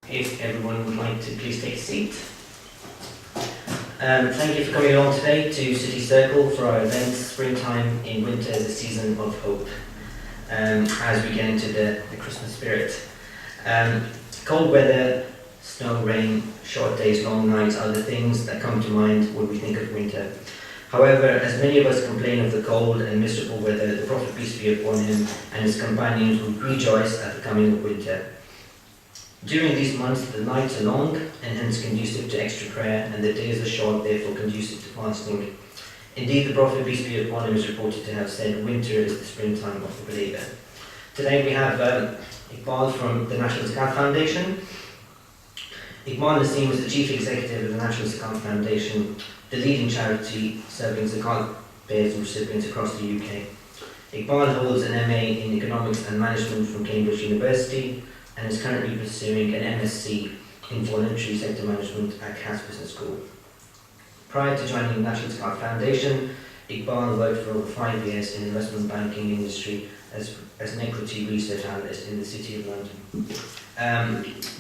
If everyone would like to please take a seat. Thank you for coming along today to City Circle for our event, Springtime in Winter, the Season of Hope, as we get into the Christmas spirit. Cold weather, snow, rain, short days, long nights are the things that come to mind when we think of winter. However, as many of us complain of the cold and miserable weather, the Prophet, peace be upon him, and his companions would rejoice at the coming of winter. During these months, the nights are long and hence conducive to extra prayer, and the days are short, therefore conducive to fasting. Indeed, the Prophet, peace be upon him, is reported to have said, "Winter is the springtime of the believer." Today we have Iqbal from the National Zakat Foundation. Iqbal Nasim is the Chief Executive of the National Zakat Foundation, the leading charity serving zakat payers and recipients across the UK. Iqbal holds an MA in Economics and Management from Cambridge University and is currently pursuing an MSc in Voluntary Sector Management at Cass Business School. Prior to joining the National Zakat Foundation, Iqbal worked for over 5 years in the investment banking industry as an equity research analyst in the City of London.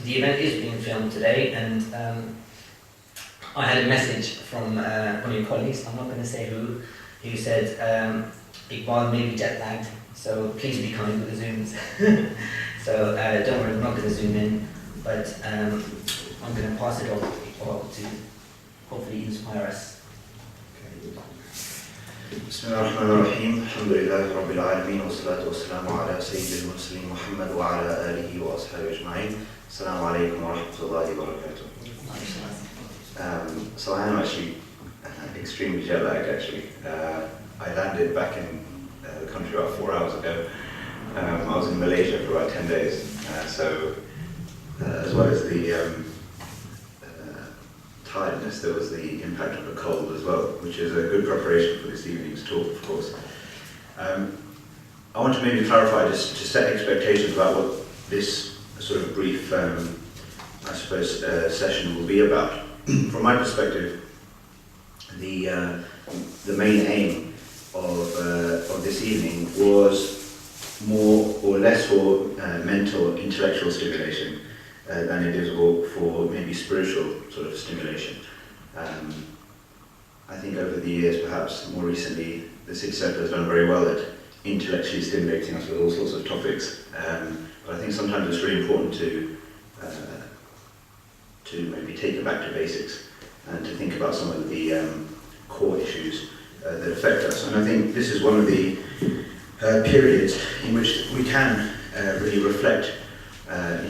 The event is being filmed today, and I had a message from one of your colleagues, I'm not going to say who said Iqbal may be jet lagged, so please be kind with the Zooms. So don't worry, I'm not going to zoom in, but I'm going to pass it on to Iqbal to hopefully inspire us. بسم الله الرحمن الرحيم الحمد لله رب العالمين والصلاة والسلام على سيد المرسلين محمد وعلى آله وأصحابه أجمعين. السلام عليكم ورحمة الله وبركاته. So I am actually extremely jet lagged actually. I landed back in the country about 4 hours ago. I was in Malaysia for about 10 days. As well as the tiredness, there was the impact of the cold as well, which is a good preparation for this evening's talk, of course. I want to maybe clarify, just to set expectations about what this sort of brief, I suppose, session will be about. From my perspective, the main aim of this evening was more or less for mental, intellectual stimulation than it is for maybe spiritual sort of stimulation. I think over the years, perhaps more recently, the City Circle has done very well at intellectually stimulating us with all sorts of topics. But I think sometimes it's really important to maybe take it back to basics and to think about some of the core issues that affect us. And I think this is one of the periods in which we can really reflect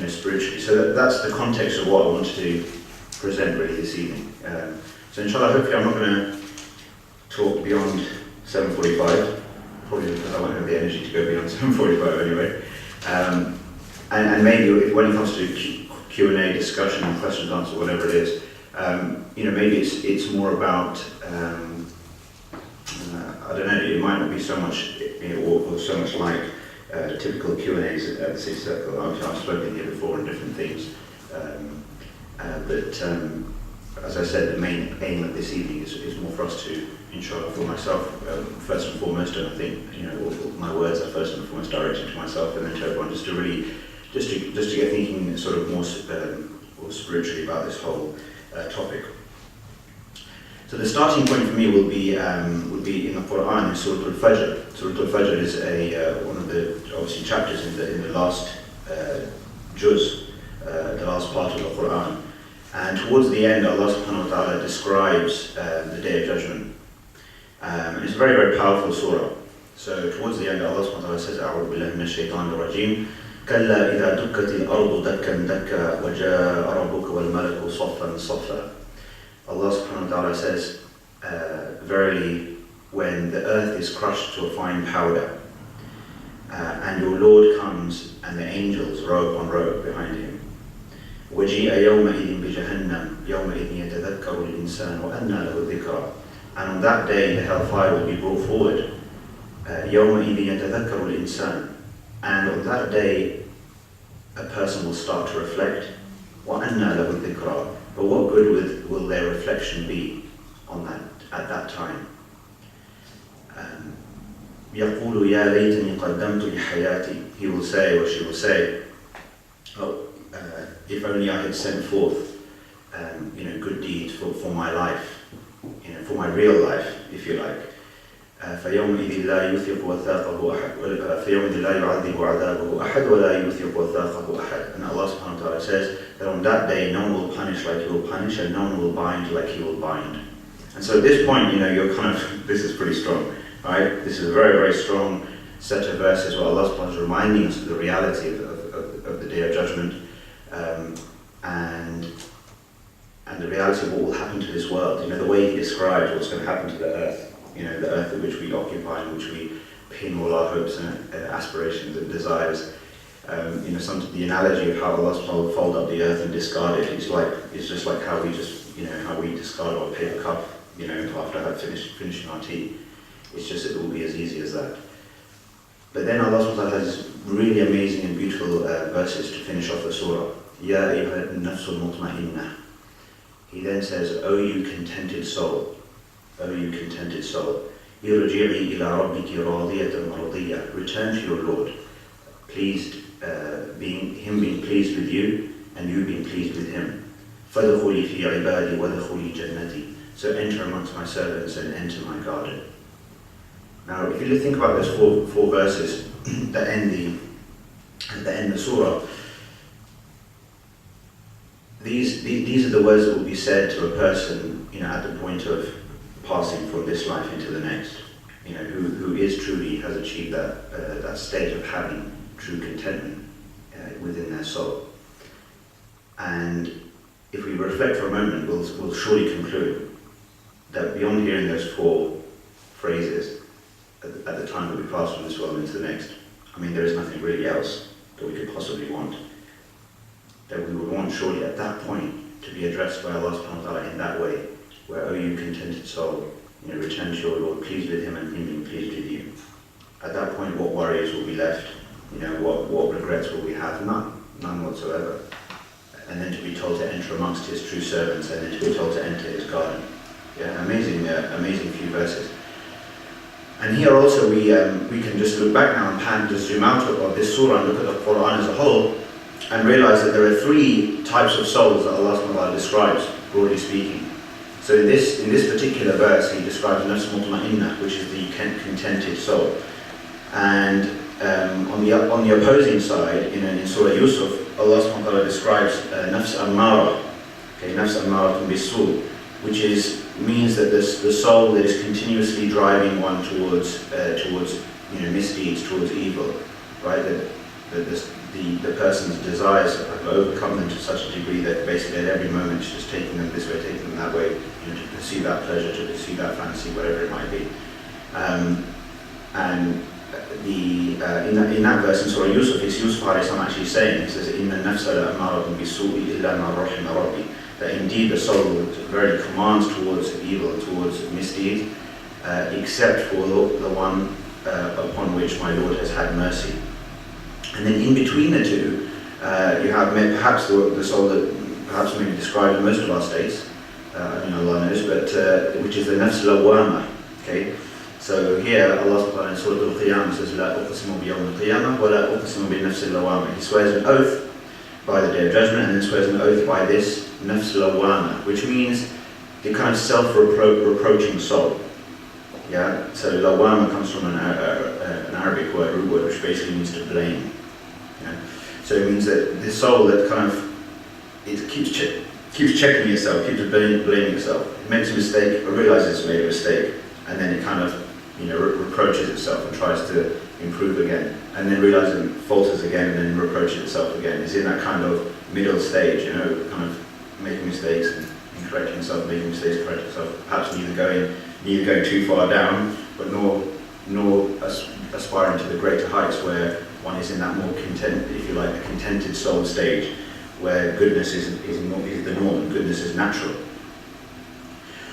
spiritually. So that's the context of what I wanted to present really this evening. So inshallah, hopefully I'm not going to talk beyond 7:45, probably because I won't have the energy to go beyond 7:45 anyway. And maybe when it comes to Q&A, discussion, questions, answer, whatever it is, maybe it's more about, I don't know, it might not be so much, or so much like typical Q&As at the City Circle. I've spoken here before on different themes, but as I said, the main aim of this evening is more for us to, inshallah, for myself first and foremost, and I think all my words are first and foremost directed to myself and then to everyone, just to get thinking sort of more spiritually about this whole topic. So the starting point for me would be in the Quran, in Surah Al-Fajr. Surah Al-Fajr is one of the obviously chapters in the last juz, the last part of the Quran. And towards the end, Allah subhanahu wa ta'ala describes the Day of Judgment. And it's a very, very powerful surah. So towards the end, Allah subhanahu wa ta'ala says, أعوذ بالله من الشيطان الرجيم كلا إذا دكت الأرض دكا دكا وجاء ربك والملك صفا صفا. Allah subhanahu wa ta'ala says, verily, when the earth is crushed to a fine powder, and your Lord comes and the angels row upon row behind him. وَجِيءَ يَوْمَئِذٍ بِجَهَنَّمْ يَوْمَئِذٍ يَتَذَكَّرُ الْإِنسَانُ وَأَنَّى لَهُ الذِّكْرَى. And on that day the hellfire will be brought forward. يَوْمَئِذٍ يَتَذَكَّرُ الْإِنسَانُ. And on that day a person will start to reflect. وَأَنَّى لَهُ الذِّكْرَى. But what good will their reflection be on that at that time? يَقُولُ يَا لَيْتَنِي قَدَّمْتُ لِحَيَاتِي. He will say, or she will say, oh, if only I had sent forth, good deeds for my life, for my real life, if you like. فيومئذ لا يوثق وثاقه أحد فيومئذ لا يعذب عذابه أحد ولا يوثق وثاقه أحد. And Allah subhanahu wa ta'ala says that on that day no one will punish like He will punish, and no one will bind like He will bind. And so at this point, you're kind of, this is pretty strong, right? This is a very, very strong set of verses where Allah subhanahu wa ta'ala is reminding us of the reality of the Day of Judgment, and the reality of what will happen to this world. The way He describes what's going to happen to the earth. The earth in which we occupy, in which we pin all our hopes and aspirations and desires. The analogy of how Allah subhanahu wa ta'ala will fold up the earth and discard it, it's just like how we how we discard our paper cup, after finishing our tea. It's just, it will be as easy as that. But then Allah subhanahu wa ta'ala has really amazing and beautiful verses to finish off the surah. Ya ayyuha an-nafsul mutma'innah. He then says, O you contented soul, O you contented soul, irji'i ila rabbiki radiyatan mardiyah. Return to your Lord, pleased, Him being pleased with you, and you being pleased with Him. فَادْخُلِي فِي عِبَادِي وَادْخُلِي جَنَّتِي. So enter amongst my servants and enter my garden. Now, if you think about those four verses that end the surah, these are the words that will be said to a person, at the point of passing from this life into the next, who is truly has achieved that state of having true contentment within their soul. And if we reflect for a moment, we'll surely conclude that beyond hearing those four phrases at the time that we pass from this world into the next, there is nothing really else that we could possibly want. That we would want surely at that point to be addressed by Allah subhanahu wa ta'ala in that way, where, O you contented soul, return to your Lord, pleased with Him and Him being pleased with you. At that point, what worries will be left? What regrets will we have? None whatsoever. And then to be told to enter amongst His true servants, and then to be told to enter His garden. Yeah, amazing few verses. And here also we can just look back now and just zoom out of this surah and look at the Quran as a whole, and realize that there are three types of souls that Allah subhanahu wa ta'ala describes, broadly speaking. So in this particular verse, He describes nafs mutma'innah, which is the contented soul. And on the opposing side, in Surah Yusuf, Allah subhanahu wa ta'ala describes nafs ammara, nafs ammaratun bisu, which means that the soul that is continuously driving one towards misdeeds, towards evil, right? That the person's desires have overcome them to such a degree that basically at every moment it's just taking them this way, taking them that way, to pursue that pleasure, to pursue that fantasy, whatever it might be. In that verse in Surah Yusuf, it's Yusuf actually saying, he says, "Inna nafsa la'ammaratun bisu'i illa ma rahima rabbi." That indeed the soul very commands towards evil, towards misdeed, except for the one upon which my Lord has had mercy. And then in between the two, you have perhaps the soul that perhaps maybe describes most of our states, Allah knows, but which is the nafs lawwama. Okay, so here Allah subhanahu wa ta'ala in Surah Al-Qiyamah says, "La uqsimu biyawm al-qiyamah wa la uqsimu bin-nafs al-lawwama." He swears an oath by the Day of Judgment, and then swears an oath by this nafs lawwama, which means the kind of self-reproaching soul. Yeah, so lawwama comes from an Arabic word, root word, which basically means to blame. Yeah? So it means that the soul that keeps checking itself, keeps blaming itself. It makes a mistake, or realizes it's made a mistake, and then it reproaches itself and tries to improve again, and then realizes it falters again, and then reproaches itself again. It's in that kind of middle stage, kind of making mistakes and correcting itself, making mistakes, correcting itself, perhaps neither going too far down, but nor aspiring to the greater heights where one is in that more content, if you like, the contented soul stage, where goodness is the norm, goodness is natural.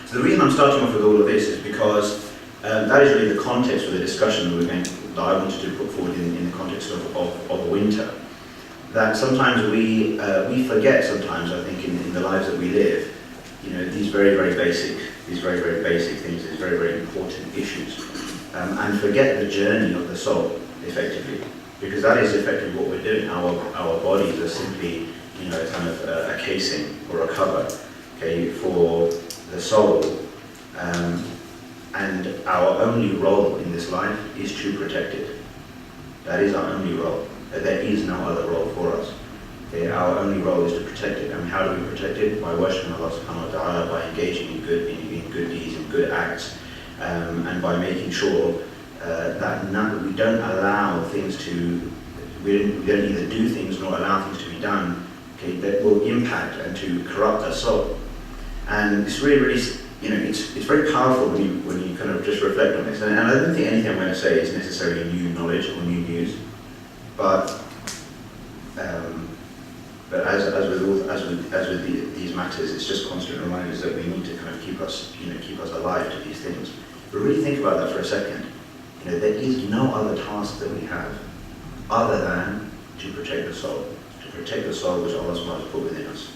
So the reason I'm starting off with all of this is because that is really the context for the discussion that I wanted to put forward in the context of winter. That sometimes we forget, I think, in the lives that we live, these very, very basic things, these very, very important issues, and forget the journey of the soul, effectively, because that is effectively what we're doing. Our bodies are simply, you know, kind of a casing or a cover, okay, for the soul. And our only role in this life is to protect it. That is our only role. There is no other role for us. Okay, our only role is to protect it. And how do we protect it? By worshipping Allah subhanahu wa ta'ala, by engaging in good deeds, in good acts, and by making sure that we don't allow things to, we don't either do things nor allow things to be done, okay, that will impact and to corrupt our soul. And it's really, you know, it's very powerful when you kind of just reflect on this. And I don't think anything I'm going to say is necessarily new knowledge or new news, but as with these matters, it's just constant reminders that we need to kind of keep us alive to these things. But really think about that for a second. You know, there is no other task that we have other than to protect the soul which Allah subhanahu wa ta'ala has put within us.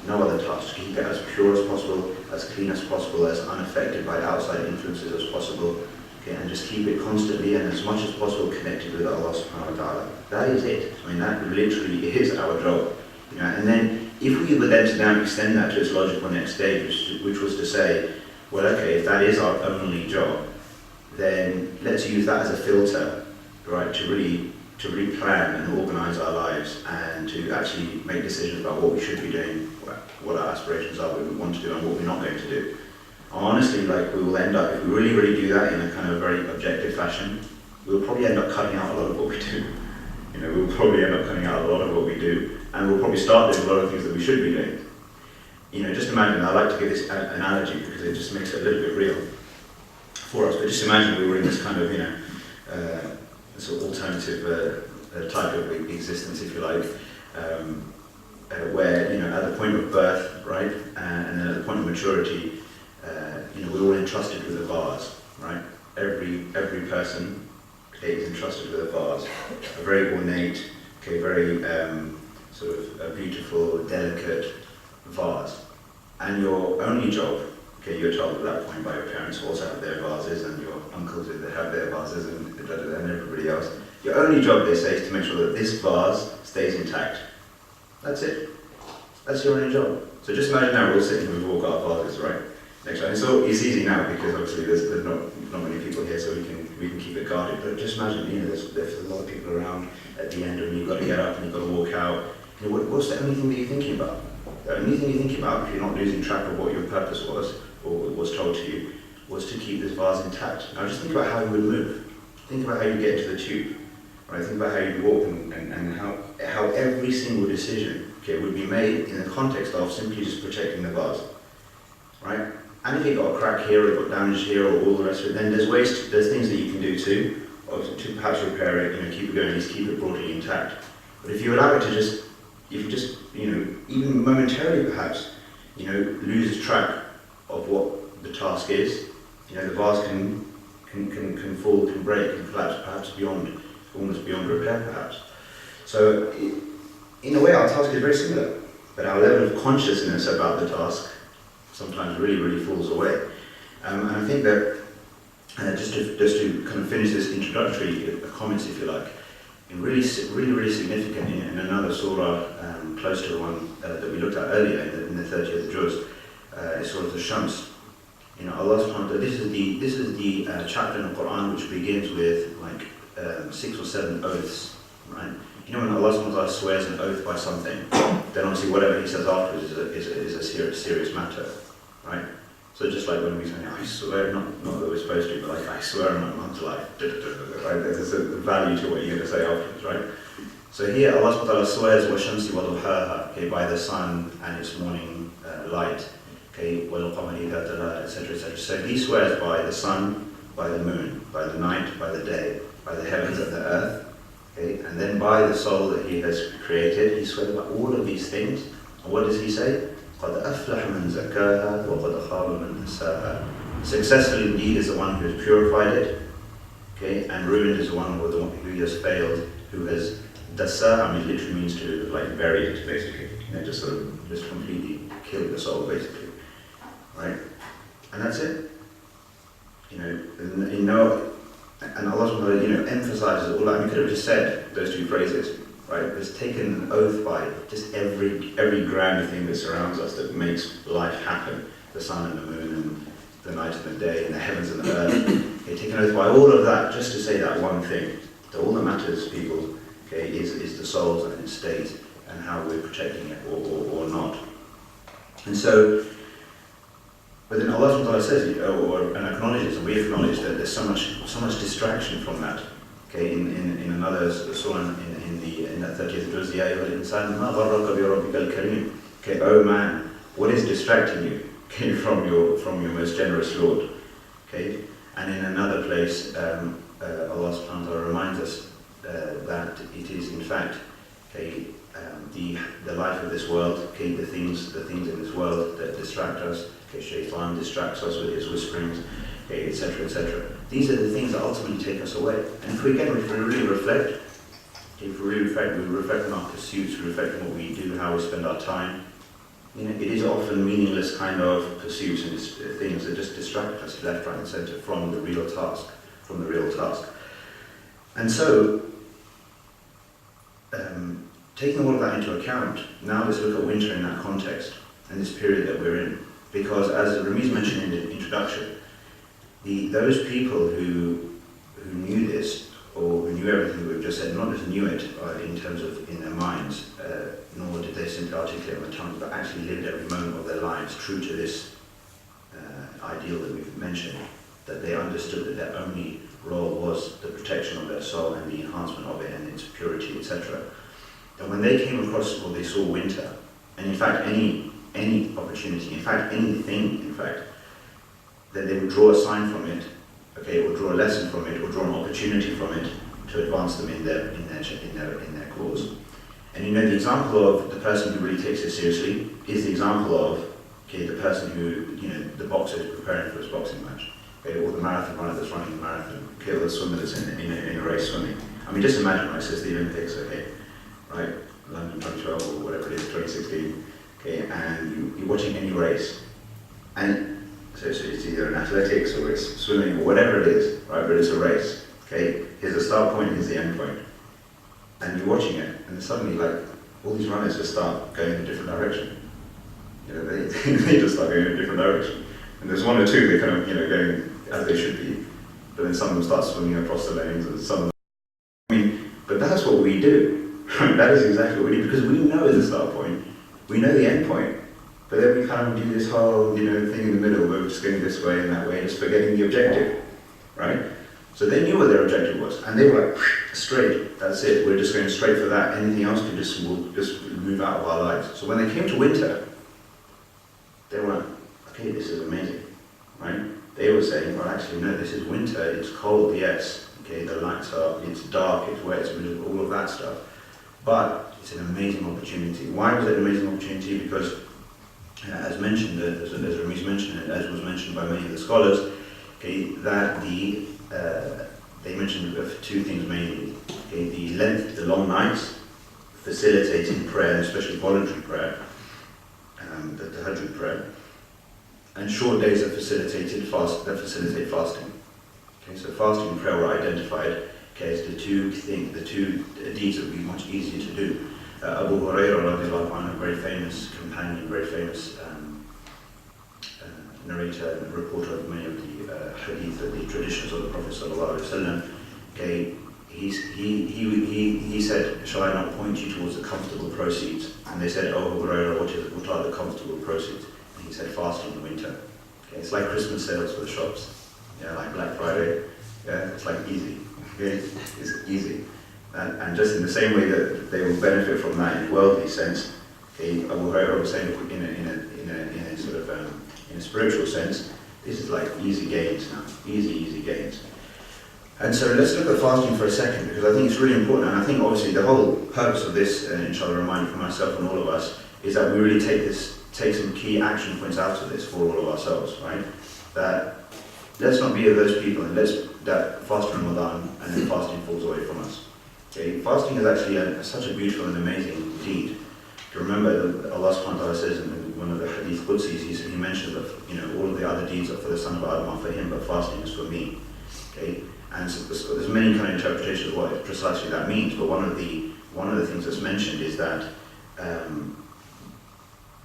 No other task. Keep it as pure as possible, as clean as possible, as unaffected by outside influences as possible. Okay, and just keep it constantly and as much as possible connected with Allah subhanahu wa ta'ala. That is it. I mean, that literally is our job. You know, and then if we were then to now extend that to its logical next stage, which was to say, well, okay, if that is our only job, then let's use that as a filter, right, to really plan and organise our lives and to actually make decisions about what we should be doing, what our aspirations are, what we want to do, and what we're not going to do. Honestly, like, we will end up, if we really do that in a kind of very objective fashion, we'll probably end up cutting out a lot of what we do. You know, we'll probably end up cutting out a lot of what we do, and we'll probably start doing a lot of things that we should be doing. You know, just imagine, I like to give this analogy because it just makes it a little bit real for us, but just imagine we were in this kind of, you know, sort of alternative type of existence, if you like, where, you know, at the point of birth, right, and then at the point of maturity, you know, we're all entrusted with a vase, right? Every person, okay, is entrusted with a vase, a very ornate, okay, very sort of a beautiful, delicate vase, and your only job, okay, you're told at that point by your parents who also have their vases, and your uncles who have their vases, and everybody else. Your only job, they say, is to make sure that this vase stays intact. That's it. That's your only job. So just imagine now we're all sitting, we've all got our vases, right? Next time. It's easy now because obviously there's not many people here, so we can keep it guarded. But just imagine, you know, there's a lot of people around at the end, and you've got to get up and you've got to walk out. You know, what's the only thing that you're thinking about? The only thing you're thinking about, if you're not losing track of what your purpose was, or was told to you, was to keep this vase intact. Now just think about how you would move. Think about how you get into the tube. Right? Think about how you walk and how every single decision, okay, would be made in the context of simply just protecting the vase. Right? And if you've got a crack here, or you've got damage here, or all the rest of it, then there's things that you can do too, or to perhaps repair it, you know, keep it going, at least keep it broadly intact. But if you allow it to just, you know, even momentarily perhaps, you know, loses track of what the task is, you know, the vase can fall, can break, can collapse, perhaps almost beyond repair, perhaps. So, in a way, our task is very similar, but our level of consciousness about the task sometimes really falls away. And I think that just to kind of finish this introductory comments, if you like, really significant in another surah close to the one that we looked at earlier in the 30th juz, is Surah Al-Shams. You know, Allah subhanahu wa ta'ala, this is the chapter in the Quran which begins with like 6 or 7 oaths, right? You know, when Allah subhanahu wa ta'ala swears an oath by something, then obviously whatever he says afterwards is a serious matter, right? So just like when we say, I swear, not that we're supposed to, but like, I swear on my mum's life, right? There's a value to what you're going to say afterwards, right? So here Allah subhanahu wa ta'ala swears, وَالشَّمْسِ وَضُحَاهَا, okay, by the sun and its morning light, okay, وَالْقَمَرِ إِذَا تَلَاهَا, etc., etc. So he swears by the sun, by the moon, by the night, by the day, by the heavens and the earth, okay, and then by the soul that he has created. He swears by all of these things. And what does he say? قَدْ أَفْلَحَ مَنْ زَكَّاهَا وَقَدْ خَابَ مَنْ دَسَّاهَا. Successful indeed is the one who has purified it, okay, and ruined is the one who has failed, who has dassaha, I mean, literally means to like bury it, basically, you know, just completely kill the soul, basically, right? And that's it. You know, and Allah subhanahu wa ta'ala, you know, emphasizes all that. I mean, he could have just said those two phrases, right, has taken an oath by just every grand thing that surrounds us that makes life happen, the sun and the moon and the night and the day and the heavens and the earth. Okay, taken an oath by all of that just to say that one thing. That all that matters, people, okay, is the souls and its state and how we're protecting it or not. And so, but then Allah subhanahu wa ta'ala says, and acknowledges, and we acknowledge that there's so much distraction from that. Okay, in another surah in that 30th verse, Ya ayyuhal insan ma gharraka bi rabbikal kareem. Okay, oh man, what is distracting you? Okay, from your most generous Lord. Okay, and in another place, Allah subhanahu wa ta'ala reminds us that it is in fact, okay, the life of this world, okay, the things in this world that distract us. Okay, Shaitan distracts us with his whisperings, okay, etc., etc. These are the things that ultimately take us away. And if we really reflect, we reflect on our pursuits, we reflect on what we do, how we spend our time. You know, it is often meaningless kind of pursuits and things that just distract us left, right, and centre from the real task. And so, taking all of that into account, now let's look at winter in that context and this period that we're in. Because as Ramiz mentioned in the introduction, those people who knew this, or who knew everything we've just said, not just knew it in terms of in their minds, nor did they simply articulate on their tongues, but actually lived every moment of their lives true to this ideal that we've mentioned, that they understood that their only role was the protection of their soul and the enhancement of it and its purity, etc. And when they came across, or they saw winter, and in fact any opportunity, in fact anything, in fact, that they would draw a sign from it, okay, or draw a lesson from it, or draw an opportunity from it to advance them in their cause. And you know, the example of the person who really takes it seriously is the example of, okay, the person who, you know, the boxer is preparing for his boxing match, okay, or the marathon runner that's running the marathon, okay, or the swimmer that's in a race swimming. I mean, just imagine, right, so it's the Olympics, okay, right, London 2012 or whatever it is, 2016, okay, and you're watching any race, and so it's either in athletics or it's swimming or whatever it is, right, but it's a race, okay, here's the start point, here's the end point, and you're watching it, and then suddenly, like, all these runners just start going in a different direction. You know, they just start going in a different direction. And there's one or two that kind of, you know, going as they should be, but then some of them start swimming across the lanes, and some of them, I mean, but that's what we do, right? That is exactly what we do, because we know the start point, we know the end point, but then we kind of do this whole, you know, thing in the middle where we're just going this way and that way, just forgetting the objective, right? So they knew what their objective was, and they were like, straight, that's it, we're just going straight for that, anything else will just move out of our lives. So when they came to winter, they were like, okay, this is amazing, right? They were saying, well, actually, no, this is winter, it's cold, yes, okay, the lights are, it's dark, it's wet, it's miserable, all of that stuff, but it's an amazing opportunity. Why was it an amazing opportunity? Because, as mentioned, as Ramiz mentioned, and as was mentioned by many of the scholars, okay, that they mentioned two things mainly. Okay, the long nights, facilitating prayer, and especially voluntary prayer, the tahajjud prayer, and short days that facilitate fasting. Okay, so fasting and prayer were identified, okay, as the two deeds that would be much easier to do. Abu Hurairah, radiallahu anhu, a very famous companion, very famous narrator and reporter of many of the hadith, the traditions of the Prophet sallallahu alaihi wasallam. Okay, he said, "Shall I not point you towards the comfortable proceeds?" And they said, "Oh, Hurairah, what are the comfortable proceeds?" And he said, "Fasting in the winter." Okay, it's like Christmas sales for the shops. Yeah, like Black Friday. Yeah, it's like easy. Okay, it's easy. And just in the same way that they will benefit from that in a worldly sense, okay, Abu Hurairah was saying in a sort of in a spiritual sense, this is like easy gains now, easy gains. And so let's look at fasting for a second, because I think it's really important, and I think obviously the whole purpose of this, inshallah, reminder for myself and all of us, is that we really take some key action points out of this for all of ourselves, right? That let's not be of those people, and that fast Ramadan and then fasting falls away from us. Okay, fasting is actually such a beautiful and amazing deed. To remember that Allah subhanahu wa ta'ala says in one of the hadith Qudsis, he mentions that, you know, all of the other deeds are for the son of Adam are for him, but fasting is for me. Okay, and so there's many kind of interpretations of what precisely that means, but one of the one of the things that's mentioned is that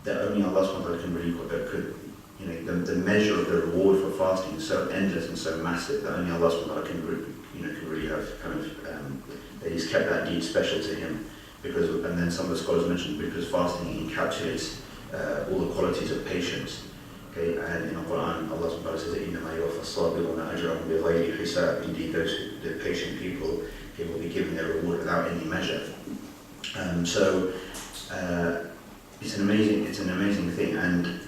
that only Allah subhanahu wa ta'ala can really could, you know, the measure of the reward for fasting is so endless and so massive that only Allah subhanahu wa ta'ala can really have kind of that He's kept that deed special to Him, because, and then some of the scholars mentioned, because fasting encapsulates all the qualities of patience. Okay, and in the Quran, Allah subhanahu wa ta'ala says, إِنَّمَا يُوَفَّى الصَّابِرُونَ أَجْرَهُم بِغَيْرِ حِسَابٍ. Indeed, the patient people, they will be given their reward without any measure. So it's an amazing thing, and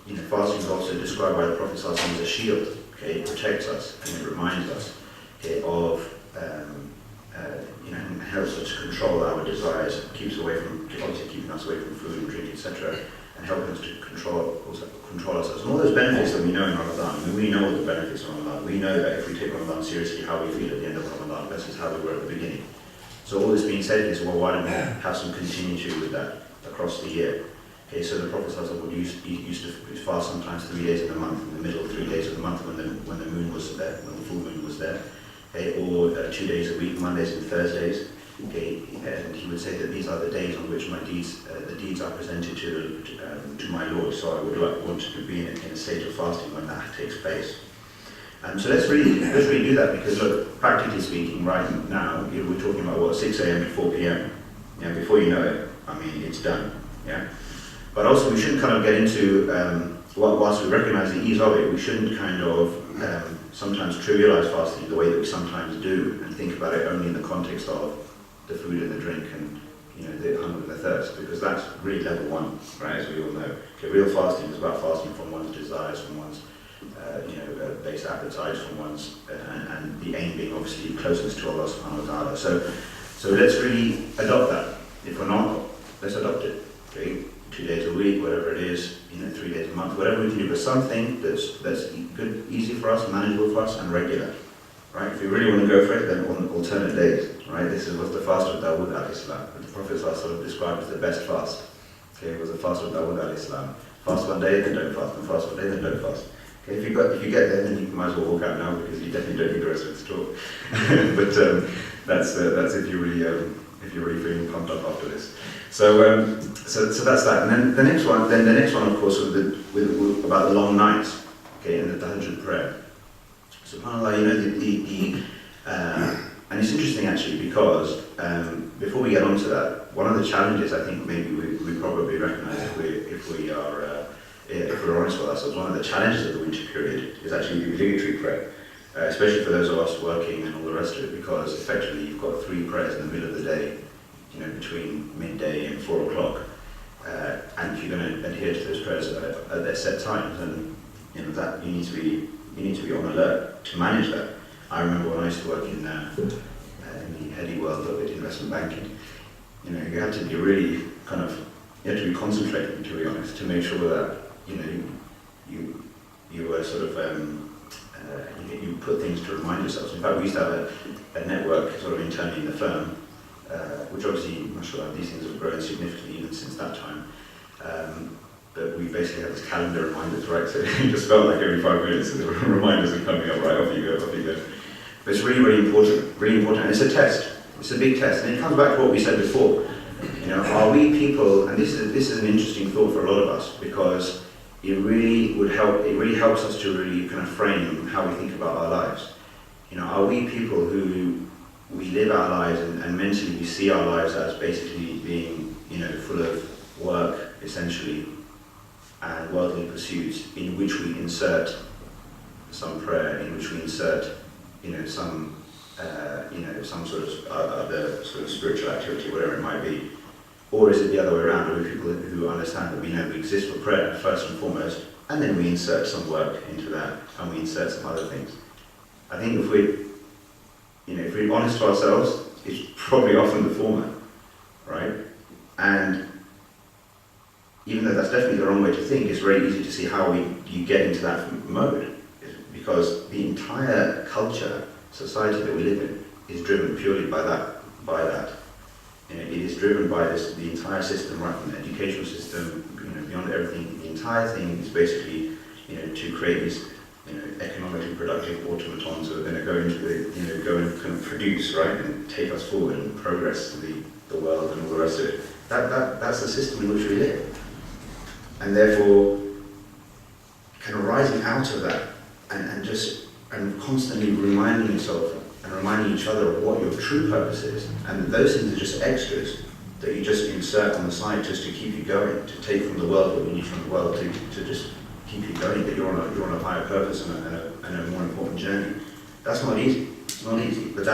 you know, fasting is also described by the Prophet ﷺ as a shield. Okay, it protects us and it reminds us, okay, of you know, and helps us to control our desires, keeps away from, obviously keeping us away from food and drink, etc., and helping us to control ourselves. And all those benefits that we know in Ramadan, I mean, we know all the benefits of Ramadan. We know that if we take Ramadan seriously, how we feel at the end of Ramadan versus how we were at the beginning. So all this being said is, well, why don't we have some continuity with that across the year? Okay, so the Prophet ﷺ used to fast sometimes 3 days of the month, in the middle 3 days of the month when the moon was there, when the full moon was there, okay, or 2 days a week, Mondays and Thursdays. Okay, and he would say that these are the days on which my deeds, the deeds are presented to my Lord. So I would want to be in a state of fasting when that takes place. So let's really do that, because look, practically speaking, right now, you know, we're talking about what, 6 a.m. to 4 p.m. Yeah, before you know it, I mean, it's done. Yeah, but also we shouldn't kind of get into whilst we recognise the ease of it, we shouldn't kind of sometimes trivialise fasting the way that we sometimes do, and think about it only in the context of the food and the drink and, you know, the hunger and the thirst, because that's really level one, right, as we all know. Okay, real fasting is about fasting from one's desires, from one's base appetites, from one's and the aim being obviously closeness to Allah subhanahu wa ta'ala. So let's really adopt that. If we're not, let's adopt it. Okay, 2 days a week, whatever it is, you know, 3 days a month, whatever we can do, but something that's good, easy for us, manageable for us, and regular. Right? If you really want to go for it, then on alternate days. Right? This is what the fast of Dawood al-Islam. The Prophet ﷺ described as the best fast. Okay, it was the fast of Dawood al-Islam. Fast one day, then don't fast, and fast one day, then don't fast. Okay, if you get there, then you might as well walk out now, because you definitely don't need the rest of this talk. But that's if you're really feeling pumped up after this. So that's that. And then the next one, of course, with about the long nights, okay, and the tahajjud prayer. SubhanAllah, you know, and it's interesting actually, because before we get onto that, one of the challenges I think maybe we probably recognise if we're honest with ourselves, one of the challenges of the winter period is actually the obligatory prayer, especially for those of us working and all the rest of it, because effectively you've got 3 prayers in the middle of the day, you know, between midday and 4 o'clock, and if you're going to adhere to those prayers at their set times, and you know that you need to be on alert to manage that. I remember when I used to work in the heady world of investment banking, you know, you had to be really you had to be concentrating, to be honest, to make sure that, you know, you were sort of you put things to remind yourselves. In fact, we used to have a network sort of internally in the firm, which obviously, mashallah, these things have grown significantly even since that time. But we basically had this calendar reminders, right? So it just felt like every 5 minutes the reminders are coming up, right? Off you go. But it's really important, and it's a test. It's a big test, and it comes back to what we said before. You know, are we people? And this is an interesting thought for a lot of us, because it really would help. It really helps us to really kind of frame how we think about our lives. You know, are we people who we live our lives and mentally we see our lives as basically being, you know, full of work essentially, and worldly pursuits, in which we insert some prayer, in which we insert, you know, some sort of other sort of spiritual activity, whatever it might be? Or is it the other way around? Are we people who understand that we know we exist for prayer first and foremost, and then we insert some work into that, and we insert some other things? I think if we're honest to ourselves, it's probably often the former, right? And even though that's definitely the wrong way to think, it's very easy to see how you get into that mode, because the entire culture, society that we live in, is driven purely by that. You know, it is driven by the entire system, right from the educational system, you know, beyond everything. The entire thing is basically, you know, to create these economically productive automatons who are going to go into go and kind of produce, right, and take us forward and progress the world and all the rest of it. That's the system in which we live. And therefore, kind of rising out of that and constantly reminding yourself and reminding each other of what your true purpose is, and those things are just extras that you just insert on the side just to keep you going, to take from the world what you need from the world to just keep you going, that you're on a higher purpose and a more important journey. That's not easy. It's not easy, but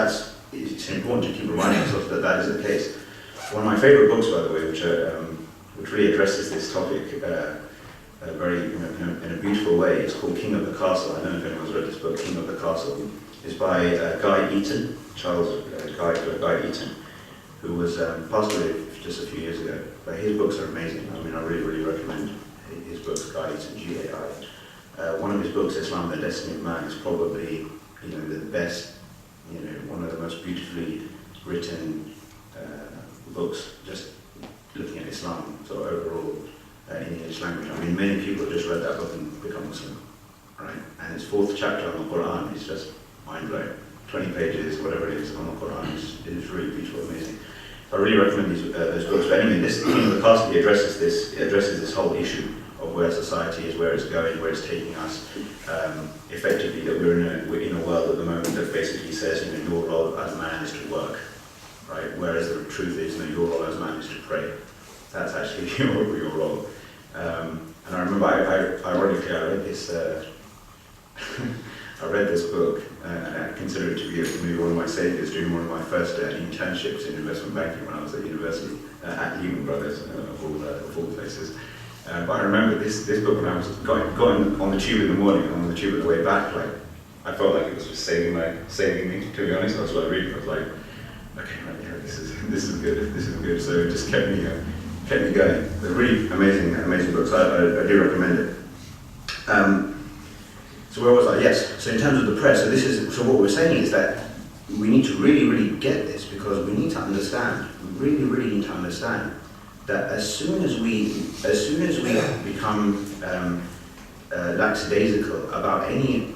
it's important to keep reminding ourselves that is the case. One of my favourite books, by the way, which really addresses this topic very in a beautiful way, is called King of the Castle. I don't know if anyone's read this book, King of the Castle. It's by Guy Eaton, Guy Eaton, who was passed away just a few years ago. But his books are amazing. I mean, I really, really recommend his books, Guy Eaton, G-A-I. One of his books, Islam, the Destiny of Man, is probably the best, one of the most beautifully written books, just looking at Islam, so overall in English language. I mean, many people have just read that book and become Muslim, right? And its 4th chapter on the Quran is just mind-blowing. 20 pages, whatever it is, on the Quran is really beautiful, amazing. So I really recommend those books. But anyway, this King of the Castle addresses this whole issue of where society is, where it's going, where it's taking us. Effectively, that we're in a world at the moment that basically says, your role as a man is to work, right? Whereas the truth is, your role as a man is to pray. That's actually your role. And I remember, ironically, I read this book, and I consider it to be maybe one of my saviors during one of my first internships in investment banking when I was at university, at Lehman Brothers, of all places. But I remember this book when I was going on the tube in the morning and on the tube on the way back, I felt like it was just saving me, to be honest. I was reading, I was like, okay, right, yeah, this is good. So it just kept me going. They're really amazing books. I do recommend it. So where was I? Yes. So in terms of the prayer, so what we're saying is that we need to really, really get this, because we need to understand. We really, really need to understand that as soon as we become lackadaisical about any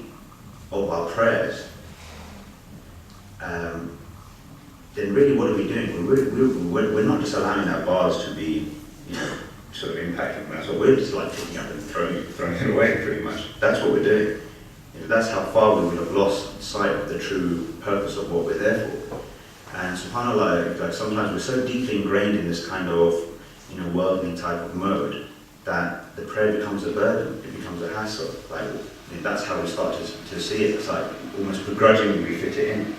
of our prayers, then really what are we doing? We're not just allowing our bars to be, sort of impacting us. So we're just picking up and throwing it away, pretty much. That's what we're doing. That's how far we would have lost sight of the true purpose of what we're there for. And subhanAllah, sometimes we're so deeply ingrained in this kind of, worldly type of mode that the prayer becomes a burden. It becomes a hassle. That's how we start to see it. It's almost begrudgingly we fit it in.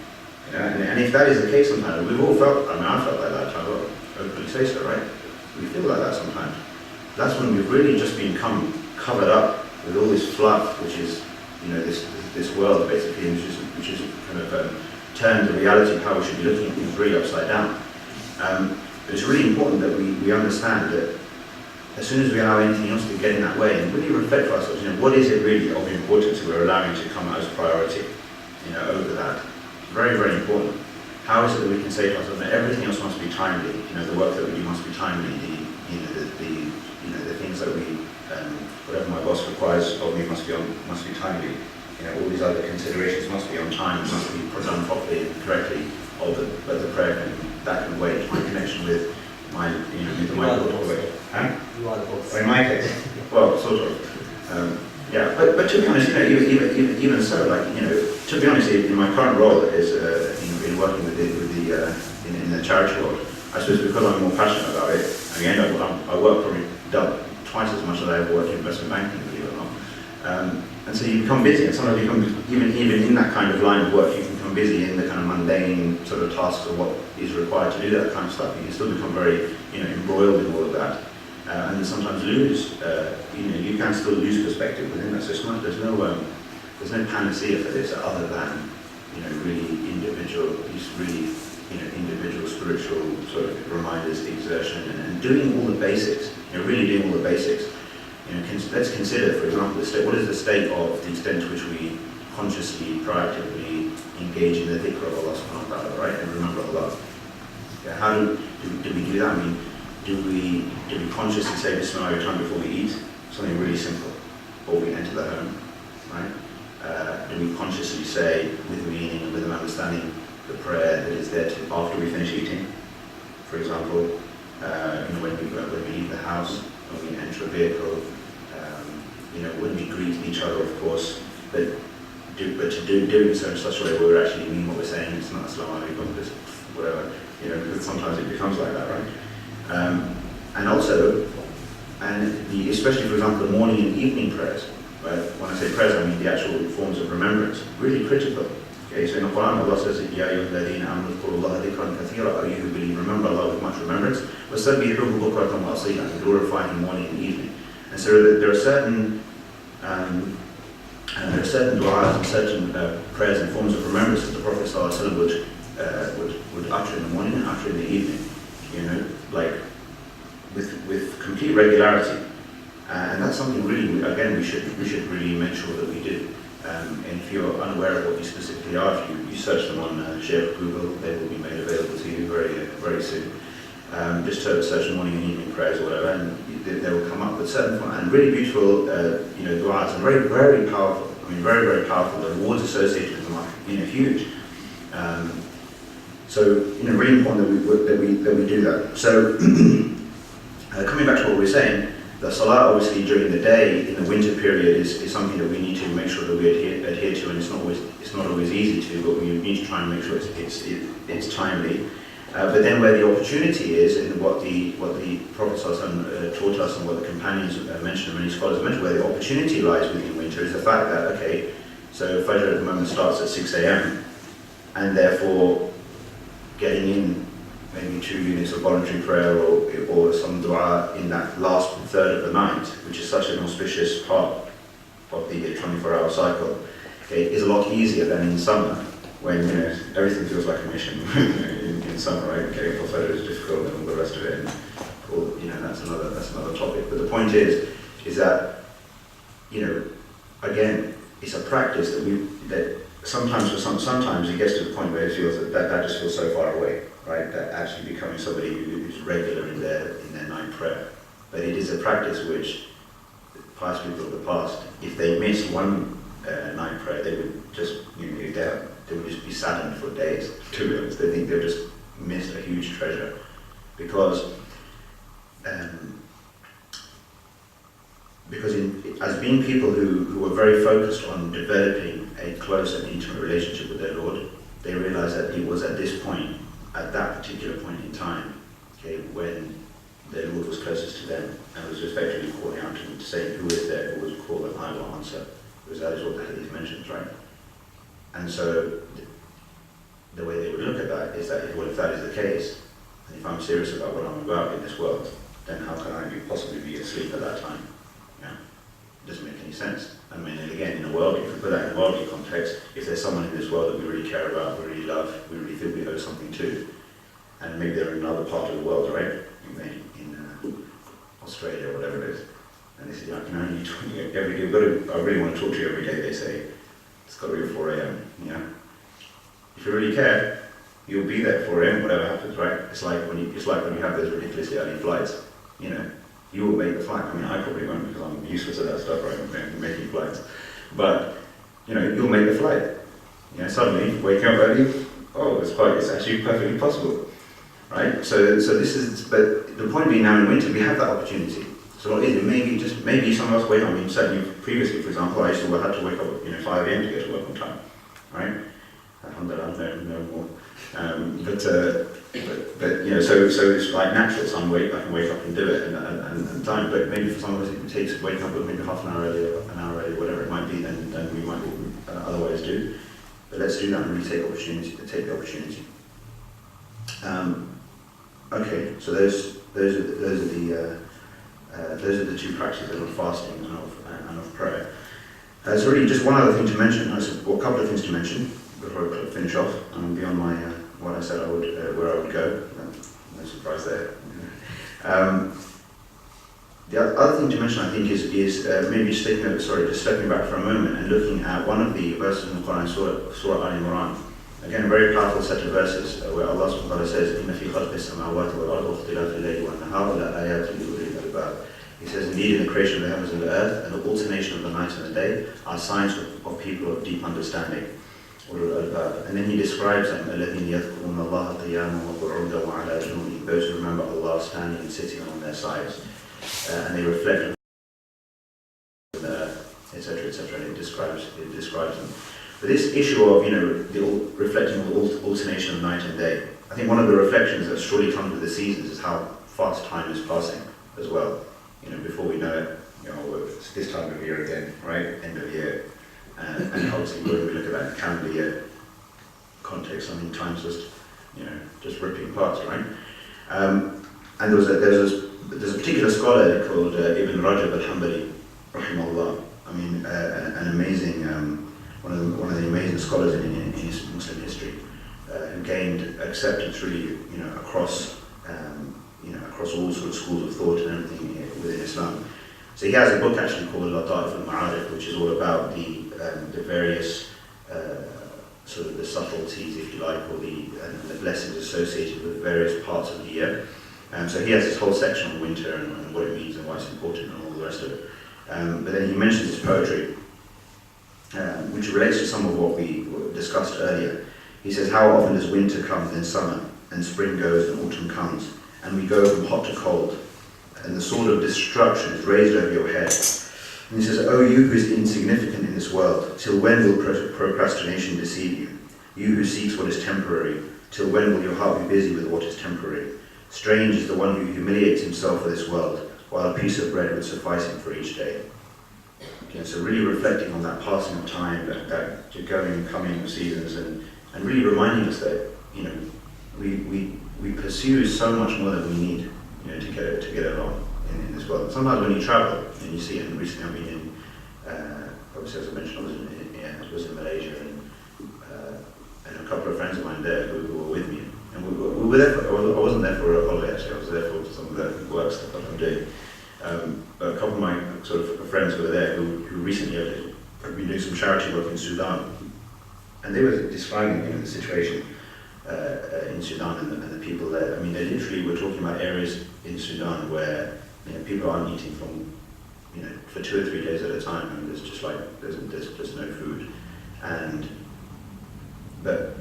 And if that is the case sometimes, we've all felt, I felt like that, I will openly say so, right? We feel like that sometimes. That's when we've really just become covered up with all this fluff, which is, this world basically, which is kind of turned the reality of how we should be looking at things really upside down. But it's really important that we understand that as soon as we allow anything else to get in that way, and really reflect for ourselves, what is it really of importance we're allowing to come out as a priority, over that. Very, very important. How is it that we can say to ourselves that everything else must be timely? The work that we do must be timely. The things that we, whatever my boss requires of me must be timely. All these other considerations must be on time, must be done properly and correctly. But the prayer can wait. My connection with my, my Lord. You are the boss. In my case, well, sort of. Yeah, but to be honest, even so, to be honest, in my current role is in working with in the charity world, I suppose because I'm more passionate about it, I work probably twice as much as I ever worked in investment banking, believe it or not. And so you become busy, and sometimes you become, even in that kind of line of work, you can become busy in the kind of mundane sort of tasks of what is required to do that kind of stuff. You can still become very, embroiled in all of that. And then sometimes lose, you can still lose perspective within that. So there's no panacea for this other than, really individual spiritual sort of reminders, exertion, and doing all the basics. Really doing all the basics. Let's consider, for example, what is the state of the extent to which we consciously, proactively engage in the dhikr of Allah subhanahu wa ta'ala, right, and remember Allah. Yeah, how do we do that? I mean, do we consciously say Bismillah every time before we eat? Something really simple. Or we enter the home, right? do we consciously say with meaning and with an understanding the prayer that is there to, after we finish eating? For example, when we leave the house, when we enter a vehicle, when we greet each other, of course, but doing so in such a way where we actually mean what we're saying. It's not Assalamu alaikum, just whatever, because sometimes it becomes like that, right? And also, especially, for example, the morning and evening prayers. Right? When I say prayers, I mean the actual forms of remembrance. Really critical. Okay, so in the Quran, Allah says, "Ya ayyuhalladhina amanu dhkurullaha dhikran kathira." You who believe, remember Allah with much remembrance. وَسَبِّحُوهُ بُكْرَةً وَأَصِيلًا, and glorify Him morning and evening. And so there are certain du'as and certain prayers and forms of remembrance that the Prophet ﷺ would utter in the morning and utter in the evening. Like with complete regularity. And that's something really, again, we should really make sure that we do. And if you're unaware of what these specifically are, if you search them on Shaykh Google, they will be made available to you very soon. Just search morning and evening prayers or whatever, and they will come up with certain and really beautiful, du'as, and very, very powerful. I mean, very, very powerful. The rewards associated with them are, huge. So, really important that we do that. So, coming back to what we were saying, the salah obviously during the day in the winter period is something that we need to make sure that we adhere to, and it's not always easy to, but we need to try and make sure it's timely. But then where the opportunity is, and what the Prophet ﷺ taught us, and what the companions mentioned, and many scholars mentioned, where the opportunity lies within winter is the fact that, okay, so Fajr at the moment starts at 6 a.m. and therefore getting in maybe 2 units of voluntary prayer or some dua in that last third of the night, which is such an auspicious part of the 24-hour cycle, okay, is a lot easier than in summer, when everything feels like a mission. in summer, right? Getting for Fajr is difficult, and all the rest of it, and that's another topic. But the point is that again, it's a practice that sometimes it gets to the point where it feels that just feels so far away, right? That actually becoming somebody who's regular in their night prayer. But it is a practice which pious people of the past, if they miss one night prayer, they would just they would just be saddened for days. To be honest, they think they've just missed a huge treasure, because as being people who are very focused on developing a close and intimate relationship with their Lord, they realized that it was at that particular point in time, okay, when their Lord was closest to them and was effectively calling out to them, saying, "Who is there who will call and I will answer?" Because that is what the hadith mentions, right? And so the way they would look at that is that, if that is the case, and if I'm serious about what I'm about in this world, then how can I possibly be asleep at that time? It doesn't make any sense. I mean, and again, if we put that in a worldly context, if there's someone in this world that we really care about, we really love, we really feel we owe something to, and maybe they're in another part of the world, right? In Australia or whatever it is, and they say, "I can only talk to you every day. I really want to talk to you every day." They say, "It's got to be at 4 a.m. If you really care, you'll be there at 4 a.m. whatever happens, right? It's like when you have those ridiculously early flights. You will make the flight. I mean, I probably won't, because I'm useless at that stuff, right? I'm making flights, but you'll make the flight. Suddenly waking up early. Oh, it's actually perfectly possible, right? So this is. But the point being, now in winter we have that opportunity. So maybe some of us wake up. I mean, certainly previously, for example, I used to have to wake up at 5 a.m. to get to work on time, right? Alhamdulillah, no more. So it's like natural. So I can wake up and do it and time. But maybe for some of us it takes waking up maybe half an hour earlier, whatever it might be, than we might otherwise do. But let's do that and really take the opportunity. Okay, so those are the two practices of fasting and of prayer. So really, just one other thing to mention, a couple of things to mention before I finish off, beyond my what I said where I would go. No surprise there. The other thing to mention, I think, is maybe just stepping back for a moment and looking at one of the verses in the Quran, Surah Al-Imran. Again, a very powerful set of verses where Allah subhanahu wa ta'ala says, "Inna fi khalqi as-samawati wal ardi wa ikhtilafi al-layli wan nahari la ayatin li ulil albab." He says, "Indeed, in the creation of the heavens and the earth and the alternation of the night and the day are signs of people of deep understanding. And then he describes them, الَّذِينَ يَذْكُرُونَ اللَّهَ قِيَامًا وَقُعُودًا وَعَلَى جُنُوبِهِمْ, those who remember Allah standing and sitting on their sides, and they reflect, etc., etc., and it describes them. But this issue of, reflecting on the alternation of night and day, I think one of the reflections that surely comes with the seasons is how fast time is passing as well. Before we know it, it's this time of year again, right? End of year. And obviously when we look at that calendar year context, time's just ripping past, right? And there's a particular scholar called Ibn Rajab al-Hanbali, rahimahullah. An amazing, one of the amazing scholars in Muslim history, who gained acceptance really, across all sorts of schools of thought and everything within Islam. So he has a book actually called Lata'if al-Ma'arif, which is all about the various sort of the subtleties, if you like, or the blessings associated with various parts of the year. So he has this whole section on winter and what it means and why it's important and all the rest of it. But then he mentions his poetry, which relates to some of what we discussed earlier. He says, how often does winter come, then summer, and spring goes and autumn comes, and we go from hot to cold, and the sword of destruction is raised over your head. And he says, O you who is insignificant in this world, till when will procrastination deceive you? You who seeks what is temporary, till when will your heart be busy with what is temporary? Strange is the one who humiliates himself for this world, while a piece of bread would suffice him for each day. Okay, so really reflecting on that passing of time, that going and coming of seasons, and really reminding us that we pursue so much more than we need to get along in this world. Sometimes when you travel and you see, and recently I've been in, obviously as I mentioned, I was in Malaysia, and a couple of friends of mine there who were with me, and we were there for, I wasn't there for a holiday actually, I was there for some of the work stuff that I'm doing. But a couple of my sort of friends were there who recently have been doing some charity work in Sudan, and they were describing the situation in Sudan and the people there. They literally were talking about areas in Sudan where people aren't eating from for 2 or 3 days at a time, and there's just there's no food, but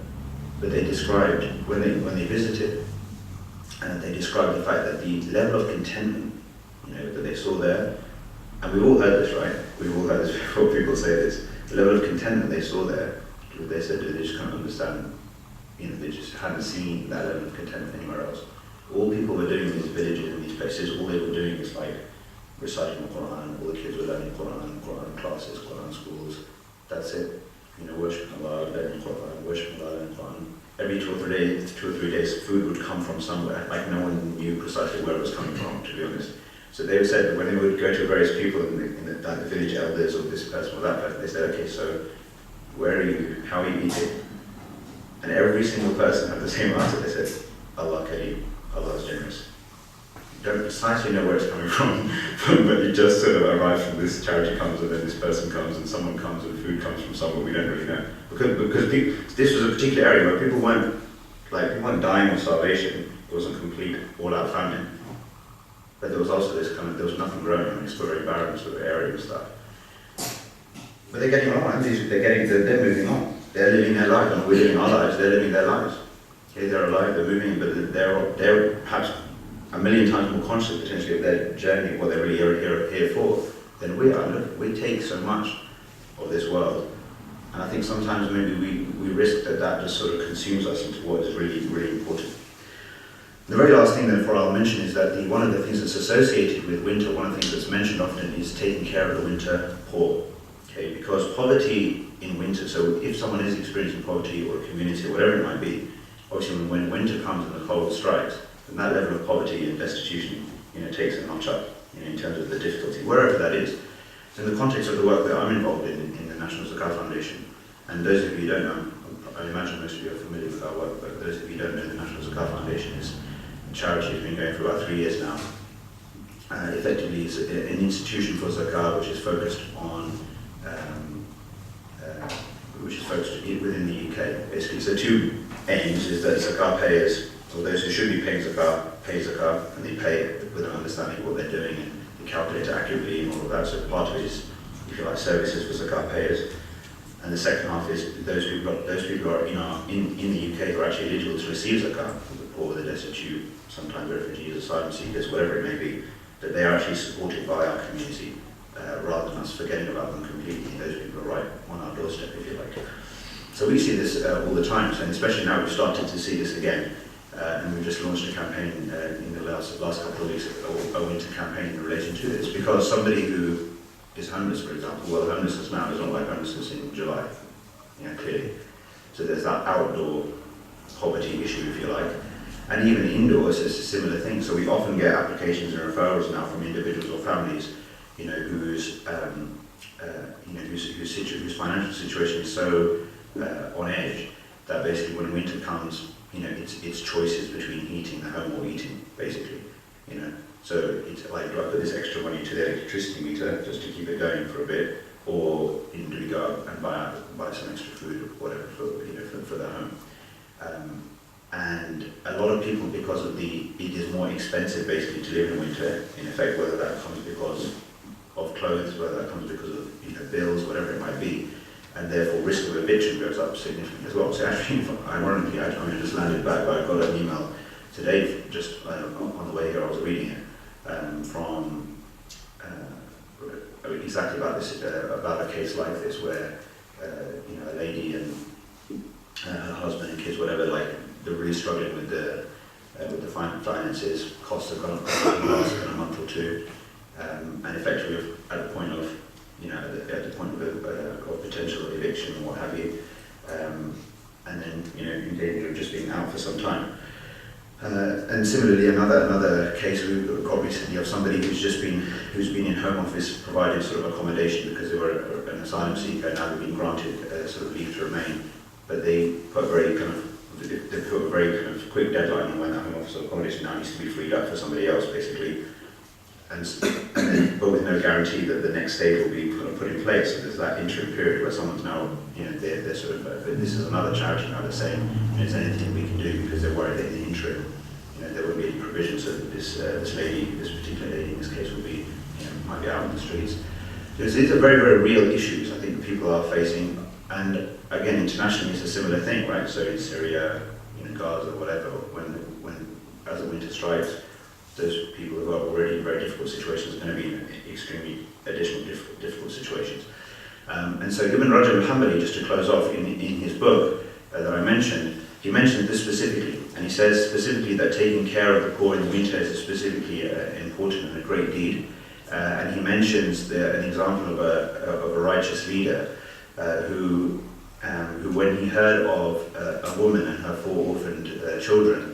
they described when they visited, and they described the fact that the level of contentment that they saw there, and we've all heard this, right? We've all heard this before, people say this. The level of contentment they saw there, they said they just can't understand. They just hadn't seen that level of contentment anywhere else. All people were doing in these villages and these places, all they were doing is reciting the Quran. All the kids were learning Quran classes, Quran schools. That's it. Worshiping Allah, learning Quran, worshiping Allah, learning Quran. Every 2 or 3 days, food would come from somewhere. No one knew precisely where it was coming from, to be honest. So they said that when they would go to various people in the village elders or this person or that person, they said, okay, so where are you? How are you eating? And every single person had the same answer. They said, Allah Kareem, Allah is generous. You don't precisely know where it's coming from, but you just sort of arrive from this charity comes, and then this person comes, and someone comes, and food comes from somewhere we don't really know. Because this was a particular area where people weren't dying of starvation. It wasn't complete all-out famine. But there was also there was nothing growing. It's a very barren sort of area and stuff. But they're getting along. They're moving on. They're living their lives, and we're living our lives. They're living their lives. Okay, they're alive. They're moving, but they're perhaps a million times more conscious potentially of their journey, what they're really here for, than we are. Look, we take so much of this world, and I think sometimes maybe we risk that just sort of consumes us into what is really, really important. The very last thing therefore I'll mention is that one of the things that's associated with winter, one of the things that's mentioned often is taking care of the winter poor. Okay, because poverty in winter, so if someone is experiencing poverty or a community or whatever it might be, obviously when winter comes and the cold strikes, then that level of poverty and destitution takes a notch up in terms of the difficulty, wherever that is. So in the context of the work that I'm involved in the National Zakat Foundation, and those of you who don't know, I imagine most of you are familiar with our work, but those of you who don't know, the National Zakat Foundation is charity has been going for about 3 years now. Effectively, it's an institution for zakat which is focused on, within the UK, basically. So 2 aims is that zakat payers, or those who should be paying zakat, pay zakat, and they pay it with an understanding of what they're doing, and they calculate it accurately and all of that. So part of it is, if you like, services for zakat payers. And the second half is those people who are in the UK who are actually eligible to receive zakat, the poor, the destitute, sometimes refugees, asylum seekers, whatever it may be, that they are actually supported by our community rather than us forgetting about them completely. Those people are right on our doorstep, if you like. So we see this all the time, and especially now we've started to see this again. And we've just launched a campaign in the last couple of weeks, a winter campaign in relation to this, because somebody who is homeless, for example, well, homelessness now is not like homelessness in July, clearly. So there's that outdoor poverty issue, if you like. And even indoors, it's a similar thing. So we often get applications and referrals now from individuals or families, whose financial situation is so on edge that basically when winter comes, it's choices between heating the home or eating, basically. So it's like, do I put this extra money to the electricity meter just to keep it going for a bit, or do we go out and buy some extra food or whatever for the home? And a lot of people, because of it is more expensive basically to live in winter, in effect, whether that comes because of clothes, whether that comes because of bills, whatever it might be, and therefore risk of eviction goes up significantly as well. So actually, ironically, I just landed back, but I got an email today, just on the way here, I was reading it, from exactly about this, about a case like this, where a lady and her husband and kids, whatever, like they're really struggling with the finances. Costs have gone up in the last kind of month or two, and effectively at the point of of potential eviction or what have you, and then in danger of just being out for some time. And similarly, another case we got recently of somebody who's been in Home Office provided sort of accommodation because they were an asylum seeker, and now they've been granted sort of leave to remain, but they put a very kind of quick deadline on when that Home Office accommodation now needs to be freed up for somebody else, basically. But with no guarantee that the next stage will be put in place. So there's that interim period where someone's now, they're sort of, this is another charity now, they're saying, is there anything we can do, because they're worried that in the interim, there won't be any provision, so that this particular lady in this case will be, might be out on the streets. So these are very, very real issues I think that people are facing, and again, internationally it's a similar thing, right? So in Syria, Gaza, whatever, when as the winter strikes, those people who are already in very difficult situations are going to be in extremely additional difficult situations. And so Ibn Rajab al-Hanbali, just to close off, in his book that I mentioned, he mentioned this specifically, and he says specifically that taking care of the poor in the winter is specifically important and a great deed. And he mentions an example of a righteous leader who, when he heard of a woman and her 4 orphaned children,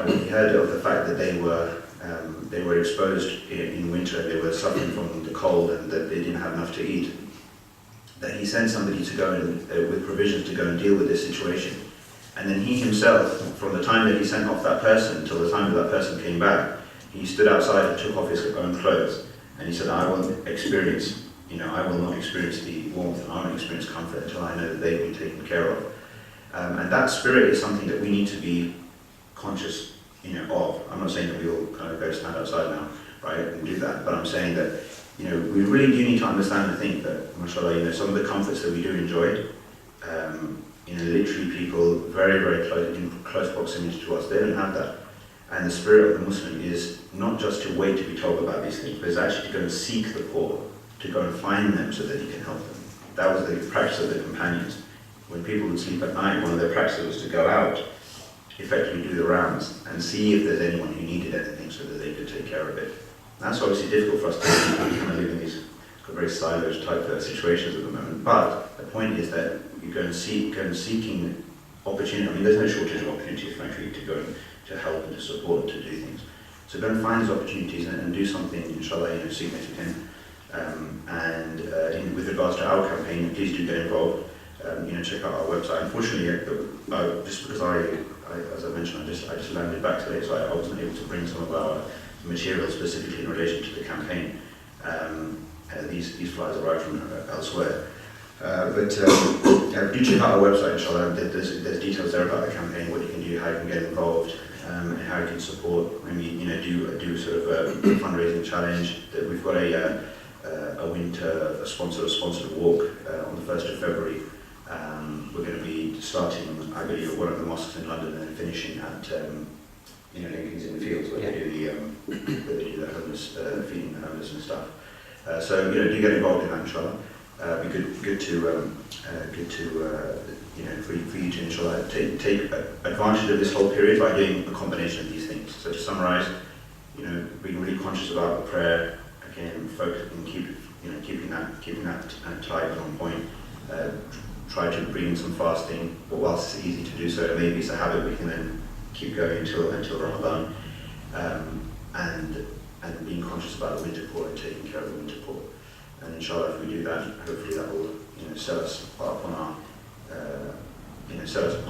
when he heard of the fact that they were exposed in winter, they were suffering from the cold and that they didn't have enough to eat, that he sent somebody to go and, with provisions to go and deal with this situation. And then he himself, from the time that he sent off that person till the time that that person came back, he stood outside and took off his own clothes, and he said, I will not experience the warmth, and I won't experience comfort until I know that they've been taken care of. And that spirit is something that we need to be conscious of. I'm not saying that we all kind of go stand outside now, right, and do that, but I'm saying that we really do need to understand and think that, mashallah, some of the comforts that we do enjoy, literally people very, very close, in close proximity to us, they don't have that. And the spirit of the Muslim is not just to wait to be told about these things, but it's actually to go and seek the poor, to go and find them so that he can help them. That was the practice of the companions. When people would sleep at night, one of their practices was to go out, effectively do the rounds, and see if there's anyone who needed anything so that they could take care of it. That's obviously difficult for us to do. We kind of live in these very siloed type of situations at the moment. But the point is that you go and seeking opportunity. I mean, there's no shortage of opportunities, frankly, to go and to help and to support and to do things. So go and find those opportunities and do something, inshallah, significant. And with regards to our campaign, please do get involved. Check out our website. Unfortunately, just because as I mentioned, I just landed back today, so I wasn't able to bring some of our material specifically in relation to the campaign. These flyers arrived from elsewhere. But do check out our website, inshallah. There's details there about the campaign, what you can do, how you can get involved, and how you can support. Maybe do sort of a fundraising challenge. That we've got a a sponsored walk on the 1st of February. We're going to be starting, I believe, at one of the mosques in London and then finishing at Lincoln's Inn Fields, where they do the homeless, feeding the homeless and stuff. So do get involved in that, inshallah. Be good to for you to inshallah take advantage of this whole period by doing a combination of these things. So to summarise, being really conscious about the prayer, again, focus and keeping that tight and on point. Try to bring in some fasting, but whilst it's easy to do so, maybe it's a habit we can then keep going until Ramadan, and being conscious about the winter poor and taking care of the winter poor. And inshallah, if we do that, hopefully that will set us up on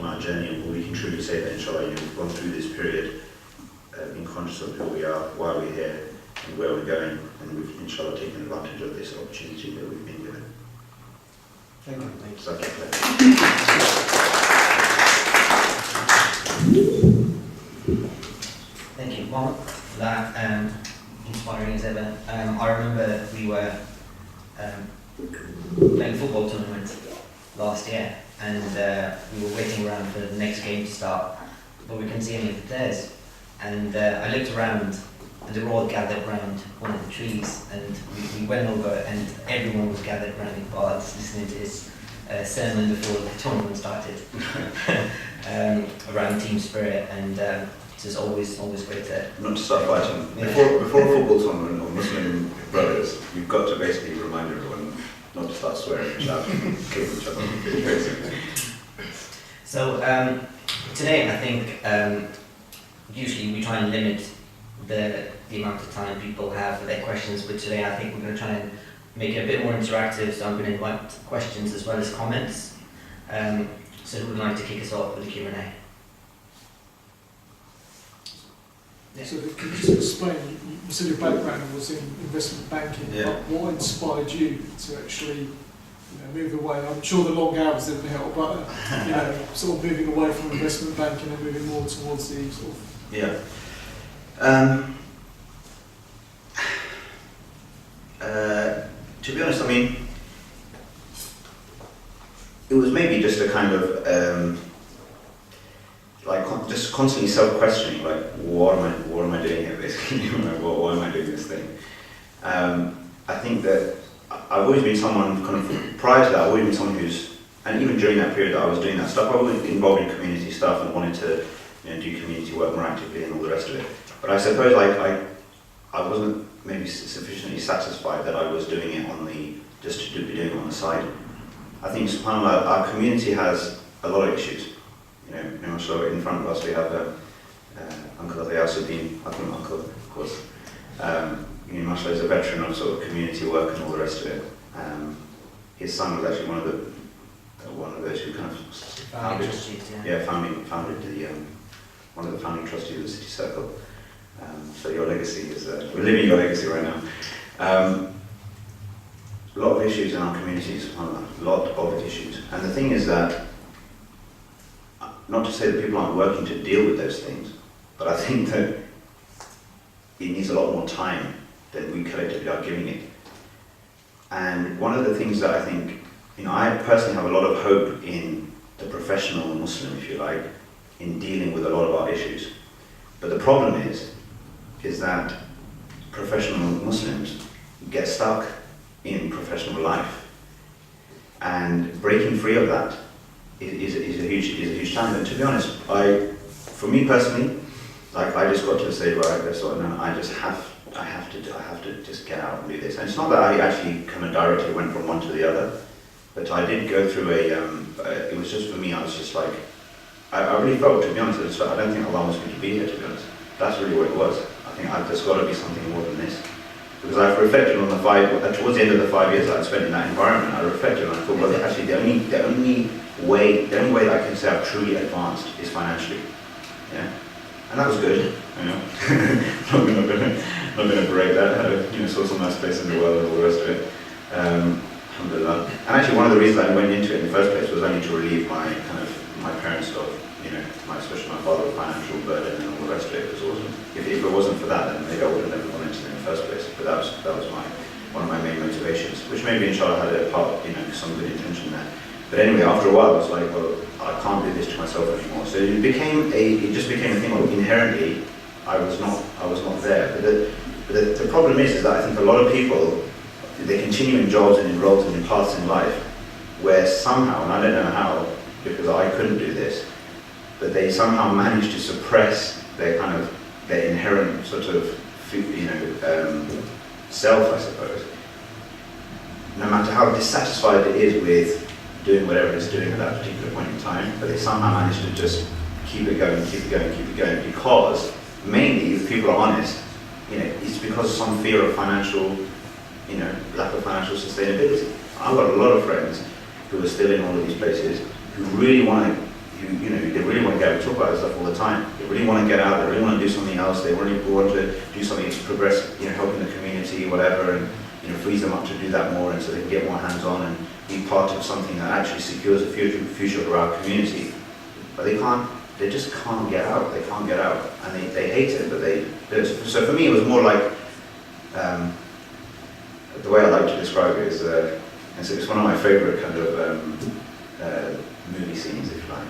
our journey, and we can truly say that inshallah, we've gone through this period, being conscious of who we are, why we're here, and where we're going, and we've inshallah taken advantage of this opportunity that we've been given. Thank you. Thank you, Mark, for that inspiring as ever. I remember we were playing a football tournament last year, and we were waiting around for the next game to start, but we couldn't see any of the players. And I looked around, and they were all gathered around one of the trees, and we went over, and everyone was gathered around Iqbal, listening to his sermon before the tournament started, around team spirit, and it's just always great to... Not to start fighting. Before a football tournament or Muslim brothers, you've got to basically remind everyone not to start swearing and shouting and killing each other. So today, I think, usually we try and limit the amount of time people have for their questions, but today I think we're going to try and make it a bit more interactive, so I'm going to invite questions as well as comments. So who would like to kick us off with the Q&A? Yeah. So can you just explain, you said your background was in investment banking, but what inspired you to actually move away? I'm sure the long hours didn't help, but sort of moving away from investment banking and moving more towards the sort of... Yeah. To be honest, I mean, it was maybe just a kind of just constantly self-questioning, like what am I doing here, basically? Why am I doing this thing? I think that I've always been someone kind of prior to that. I've always been someone who's, and even during that period that I was doing that stuff, I was involved in community stuff and wanted to do community work more actively and all the rest of it. But I suppose I wasn't maybe sufficiently satisfied that I was doing it just to be doing it on the side. I think subhanAllah, our community has a lot of issues. So in front of us we have Uncle Yasuddin, I call him Uncle, of course. Mashallah is a veteran of sort of community work and all the rest of it. His son was actually one of those who kind of founded one of the founding trustees of the City Circle. So your legacy is, we're living your legacy right now. A lot of issues in our communities, a lot of issues. And the thing is that, not to say that people aren't working to deal with those things, but I think that it needs a lot more time than we collectively are giving it. And one of the things that I think, I personally have a lot of hope in the professional Muslim, if you like, in dealing with a lot of our issues. But the problem is that professional Muslims get stuck in professional life, and breaking free of that is a huge challenge. And to be honest, for me personally, I just got to the stage where I thought, no, I have to just get out and do this. And it's not that I actually kind of directly went from one to the other, but I did go through it was just for me, I was just like, I really felt, to be honest, I don't think Allah wants me to be here, to be honest. That's really what it was. I think there's got to be something more than this. Because I've reflected on towards the end of the 5 years that I spent in that environment, I reflected and I thought, well, actually the only way that I can say I've truly advanced is financially. Yeah? And that was good, not going to break that. I saw some nice places in the world and all the rest of it. Alhamdulillah. And actually one of the reasons I went into it in the first place was only to relieve my parents of, especially my father, financial burden and all the rest of it. Because if it wasn't for that, then maybe I would have never gone into it in the first place. But that was one of my main motivations, which maybe inshallah had a part, some good intention there. But anyway, after a while, I was like, well, I can't do this to myself anymore. So it just became a thing of inherently, I was not there. But the problem is that I think a lot of people, they continue in jobs and in roles and in paths in life where somehow, and I don't know how, because I couldn't do this, but they somehow manage to suppress their inherent sort of, self, I suppose. No matter how dissatisfied it is with doing whatever it's doing at that particular point in time, but they somehow manage to just keep it going, because mainly, if people are honest, it's because of some fear of financial, lack of financial sustainability. I've got a lot of friends who are still in all of these places who really want to, they really want to get out and talk about this stuff all the time. They really want to get out, they really want to do something else, they really want to do something to progress, helping the community, whatever, and frees them up to do that more, and so they can get more hands-on and be part of something that actually secures the future for our community. But they just can't get out, and they hate it, but they do it. So for me it was more like, the way I like to describe it is, and so it's one of my favourite kind of movie scenes, if you like.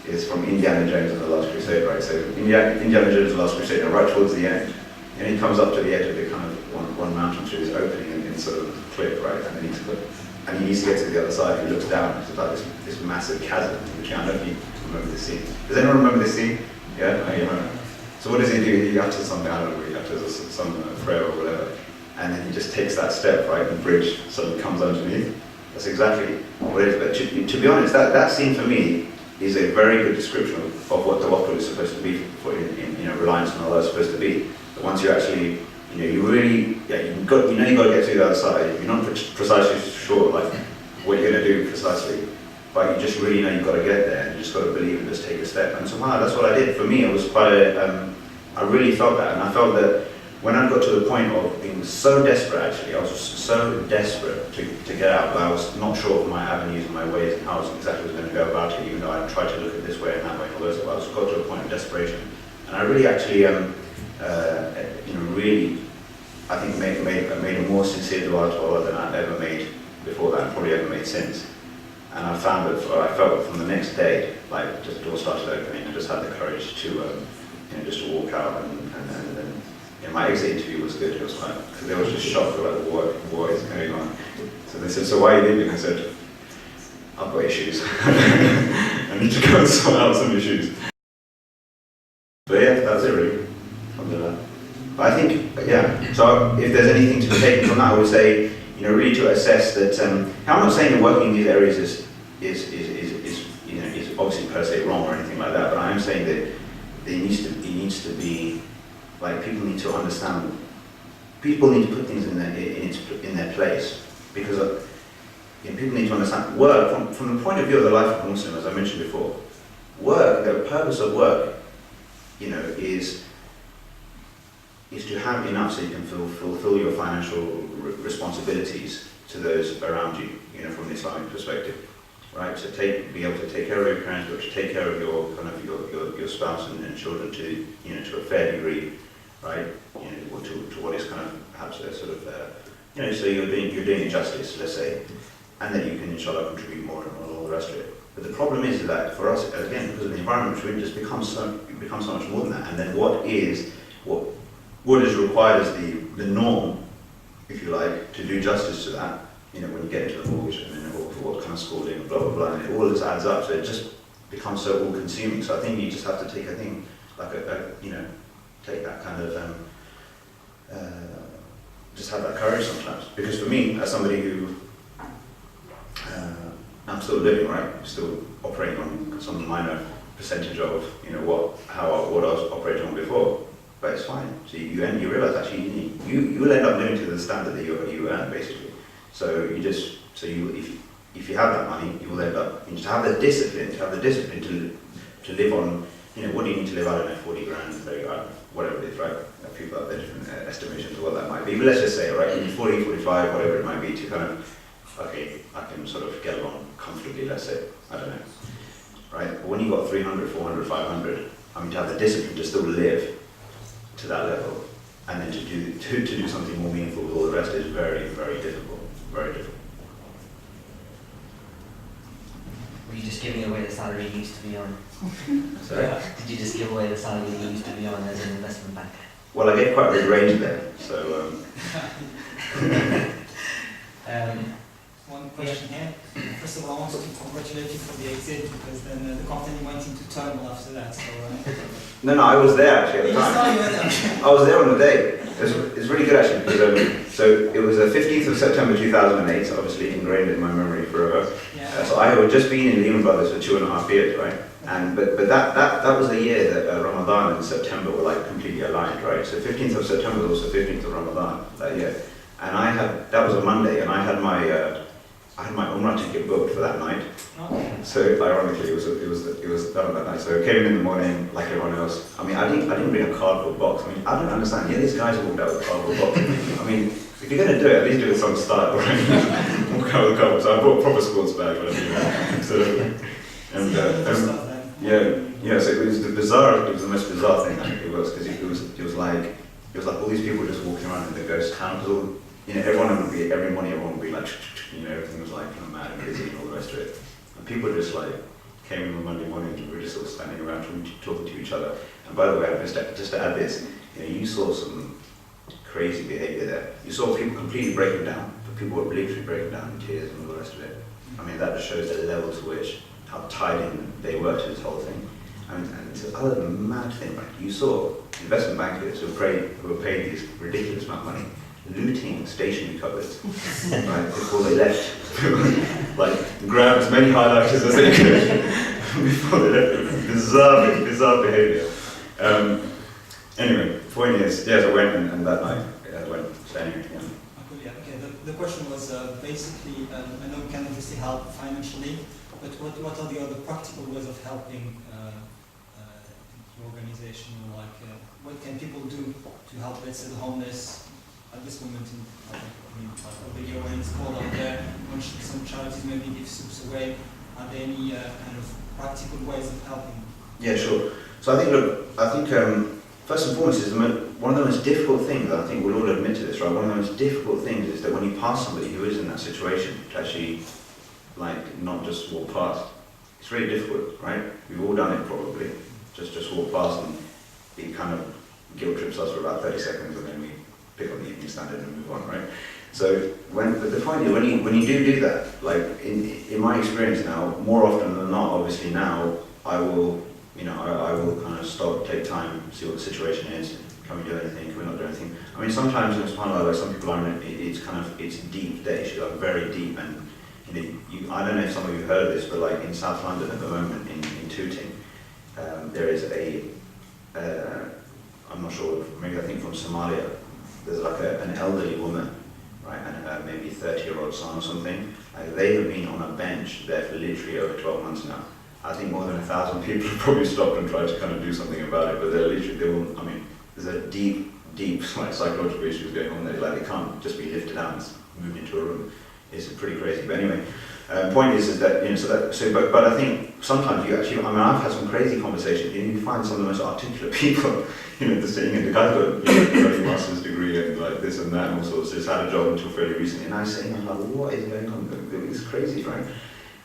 It's from Indiana Jones and the Last Crusade, right? So Indiana Jones and the Last Crusade, and right towards the end, and he comes up to the edge of the kind of one mountain through this opening in sort of cliff, right? And he needs to get to the other side. He looks down, it's like this massive chasm, which I don't know if you remember this scene. Does anyone remember this scene? Yeah? Oh, you remember? So what does he do? He utters something, I don't know, he utters some prayer or whatever, and then he just takes that step, right? And the bridge suddenly comes underneath. That's exactly what it is. But to be honest, that scene for me is a very good description of what tawakkul is supposed to be for in reliance on Allah is supposed to be. But once you actually, you really, you've got to get to the other side. You're not precisely sure like what you're going to do precisely, but you just really know you've got to get there, and you just got to believe and just take a step. And so that's what I did. For me, it was quite I really felt that, and I felt that when I got to the point of being so desperate, actually, I was so desperate to get out, but I was not sure of my avenues and my ways and how I was exactly going to go about it, even though I tried to look at this way and that way and all those stuff. I was got to a point of desperation, and I really actually, really, I think made a more sincere dua to Allah than I'd ever made before that, and probably ever made since. And I found that I felt from the next day, like just the door started opening, I just had the courage to, just to walk out and my exit interview was good. It was fine because they were just shocked about what is going on. So they said, "So why are you leaving?" I said, "I've got issues. I need to go and sort out some issues." But yeah, that's it really. But I think, so if there's anything to be taken from that, I would say, really to assess that. I'm not saying that working in these areas is obviously per se wrong or anything like that, but I am saying that it needs to be. Like people need to understand, people need to put things in their place, because people need to understand work from the point of view of the life of a Muslim, as I mentioned before. Work, the purpose of work, is to have enough so you can fulfill your financial responsibilities to those around you, from an Islamic perspective, right? So be able to take care of your parents, but to take care of your spouse and children to a fair degree. Right, to what is kind of perhaps a sort of, so you're doing it justice, let's say, and then you can inshallah contribute more and all the rest of it. But the problem is that for us, again, because of the environment, it just becomes so much more than that. And then what is required as the norm, if you like, to do justice to that, when you get into the mortgage and then what kind of schooling, blah blah blah, and it all just adds up. So it just becomes so all-consuming. So I think you just have to take a thing like take that kind of, just have that courage sometimes. Because for me, as somebody who, I'm still living, right? I'm still operating on some minor percentage of, what I was operating on before. But it's fine. So you realise actually you will end up living to the standard that you earn, basically. So if you have that money, you will end up, to have the discipline to live on, what do you need to live, I don't know, 40 grand, 30 grand, whatever it is, right? People have their different estimations of what that might be. But let's just say, right, 40, 45, whatever it might be, to kind of, okay, I can sort of get along comfortably, let's say, I don't know, right? But when you've got 300, 400, 500, to have the discipline to still live to that level, and then to do something more meaningful with all the rest is very, very difficult. Very difficult. Were you just giving away the salary you used to be on? Sorry? Did you just give away the salary you used to be on as an investment banker? Well, I gave quite a big range there, so. One question here. First of all, I wanted to congratulate you for the exit, because then the company went into turmoil after that. So, No, I was there actually at the you saw time. you were there. I was there on the day. It's really good actually, because so it was the 15th of September 2008, so obviously ingrained in my memory forever. Yeah. So I had just been in Lehman Brothers for 2.5 years, right? And but that was the year that Ramadan and September were like completely aligned, right? So 15th of September was also 15th of Ramadan that year, and that was a Monday, and I had my Umrah ticket booked for that night. Okay. So ironically, it was done on that night. So I came in the morning like everyone else. I mean, I didn't bring a cardboard box. I mean, I don't understand. Yeah, these guys walked out with a cardboard box. I mean, if you're going to do it, at least do it with some style, right? Walk out with a cardboard. So I bought a proper sports bag, whatever. Yeah. So it was the most bizarre thing. It was because it was like all these people just walking around in the ghost town. Because every morning everyone would be like, everything was like kind of mad and busy and all the rest of it. And people just like came in on Monday morning and we were just sort of standing around talking to each other. And by the way, just to add this, you saw some crazy behaviour there. You saw people completely breaking down, but people were literally breaking down in tears and all the rest of it. I mean, that just shows the level to which, how tied in they were to this whole thing. And the other mad thing, right? You saw investment bankers who were paid this ridiculous amount of money, looting stationery cupboards, right, before they left. Like, grab as many highlighters as they could before they left. Bizarre behaviour. Anyway, the point is, yes, I went and that night I went. So anyway, yeah. Okay. The question was basically, I know we can obviously help financially, but what are the other practical ways of helping the organization? Like, what can people do to help, let's say, the homeless at this moment in of the year when it's cold out there, when some charities maybe give soups away? Are there any kind of practical ways of helping? Yeah, sure. So I think first and foremost is one of the most difficult things, I think we'll all admit to this, right? One of the most difficult things is that when you pass somebody who is in that situation, to actually, like, not just walk past. It's really difficult, right? We've all done it probably. Just walk past and it kind of guilt trips us for about 30 seconds and then we pick up the Evening Standard and move on, right? So but the point is, when you do that, like in my experience now, more often than not, obviously now, I will kind of stop, take time, see what the situation is. Can we do anything? Can we not do anything? I mean, sometimes in SubhanAllah, like some people are in it's deep. Their issues are very deep, and I don't know if some of you heard of this, but like in South London at the moment, in Tooting, there is I'm not sure, maybe I think from Somalia, there's like an elderly woman, right, and maybe 30-year-old son or something. Like they have been on a bench there for literally over 12 months now. I think more than 1,000 people have probably stopped and tried to kind of do something about it, but there's a deep like psychological issues going on there. Like they can't just be lifted out and moved into a room. It's pretty crazy. But anyway, point is that but I think sometimes you actually, I've had some crazy conversations. You find some of the most articulate people. The saying, the guy's got a master's degree and like this and that and all sorts. Just had a job until fairly recently, and I was saying, like, what is going on? It's crazy, right?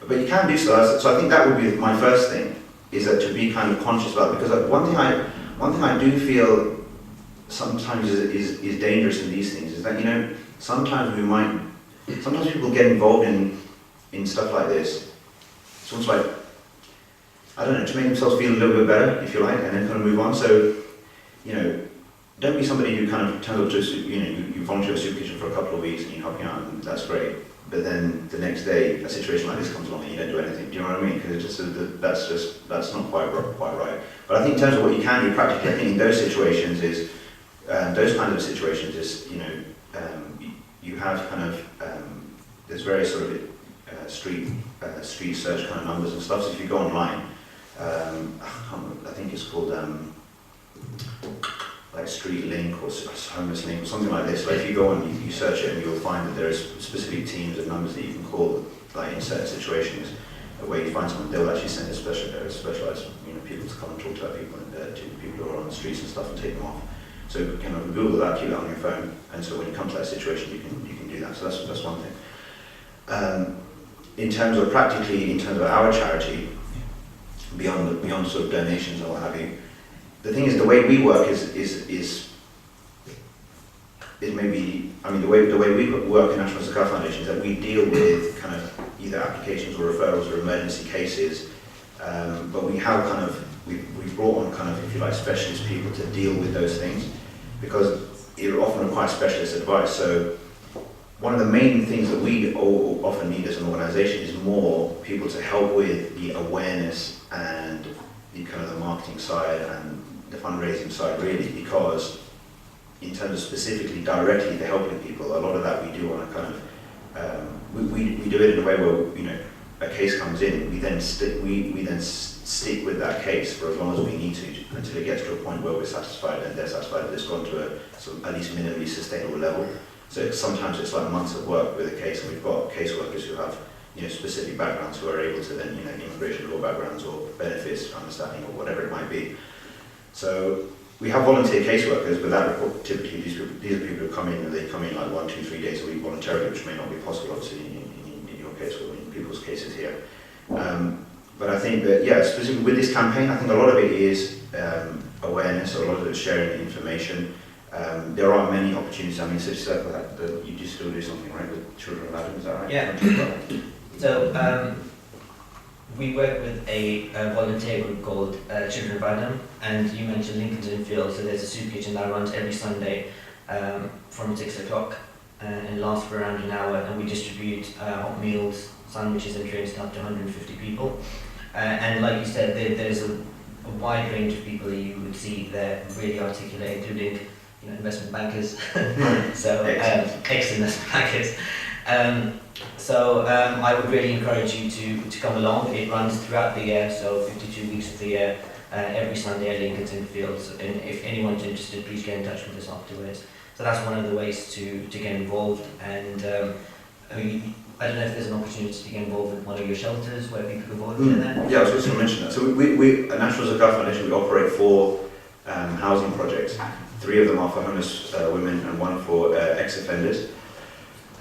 But you can do so. So I think that would be my first thing, is that to be kind of conscious about it. Because one thing I do feel sometimes is dangerous in these things is that sometimes people get involved in stuff like this. It's almost like, I don't know, to make themselves feel a little bit better, if you like, and then kind of move on. So don't be somebody who kind of turns up to you volunteer at a soup kitchen for a couple of weeks and you're helping out, and that's great. But then the next day, a situation like this comes along and you don't do anything. Do you know what I mean? Because that's not quite right. But I think in terms of what you can do practically, I think in those situations is those kinds of situations is you have kind of there's various sort of street search kind of numbers and stuff. So if you go online, I think it's called like Street Link or Homeless Link or something like this. Like if you go on, you search it and you'll find that there is specific teams and numbers that you can call, like in certain situations where you find someone, they'll actually send specialized people to come and talk to people who are on the streets and stuff and take them off. So kind of Google that, keep that on your phone, and so when you come to that situation, you can do that. So that's one thing. In terms of practically, in terms of our charity, beyond sort of donations or what have you, the thing is, the way we work is maybe, I mean, the way we work in National Zakat Foundation is that we deal with kind of either applications or referrals or emergency cases, but we have kind of, we've brought on kind of, if you like, specialist people to deal with those things, because it often requires specialist advice. So one of the main things that we all often need as an organisation is more people to help with the awareness and the kind of the marketing side and the fundraising side, really, because in terms of specifically directly to helping people, a lot of that we do on a kind of we do it in a way where, you know, a case comes in, we then stick with that case for as long as we need to until it gets to a point where we're satisfied and they're satisfied that it's gone to a sort of at least minimally sustainable level. So sometimes it's like months of work with a case, and we've got caseworkers who have, you know, specific backgrounds who are able to then, you know, immigration law backgrounds or benefits understanding or whatever it might be. So we have volunteer caseworkers, but that typically these are people who come in, and they come in like 1, 2, 3 days a week voluntarily, which may not be possible obviously in your case or in people's cases here. But I think that, yeah, specifically with this campaign, I think a lot of it is awareness, a lot of it is sharing information. There are many opportunities. I mean, City Circle, you do still do something, right, with Children of Adam, is that right? Yeah. So we work with a volunteer group called Children of Adam, and you mentioned Lincolnton Field, so there's a soup kitchen that runs every Sunday from 6 o'clock and lasts for around an hour, and we distribute hot meals, sandwiches and drinks to up to 150 people. And like you said, there's a wide range of people that you would see there, really articulate, including, you know, investment bankers, so ex-investment bankers. I would really encourage you to come along. It runs throughout the year, so 52 weeks of the year, every Sunday at Lincolnton Fields. And if anyone's interested, please get in touch with us afterwards. So that's one of the ways to get involved. And I don't know if there's an opportunity to get involved with one of your shelters where people can volunteer there. Yeah, I was just going to mention that. So we at National Zakat Foundation, we operate 4 housing projects. 3 of them are for homeless women and 1 for ex-offenders.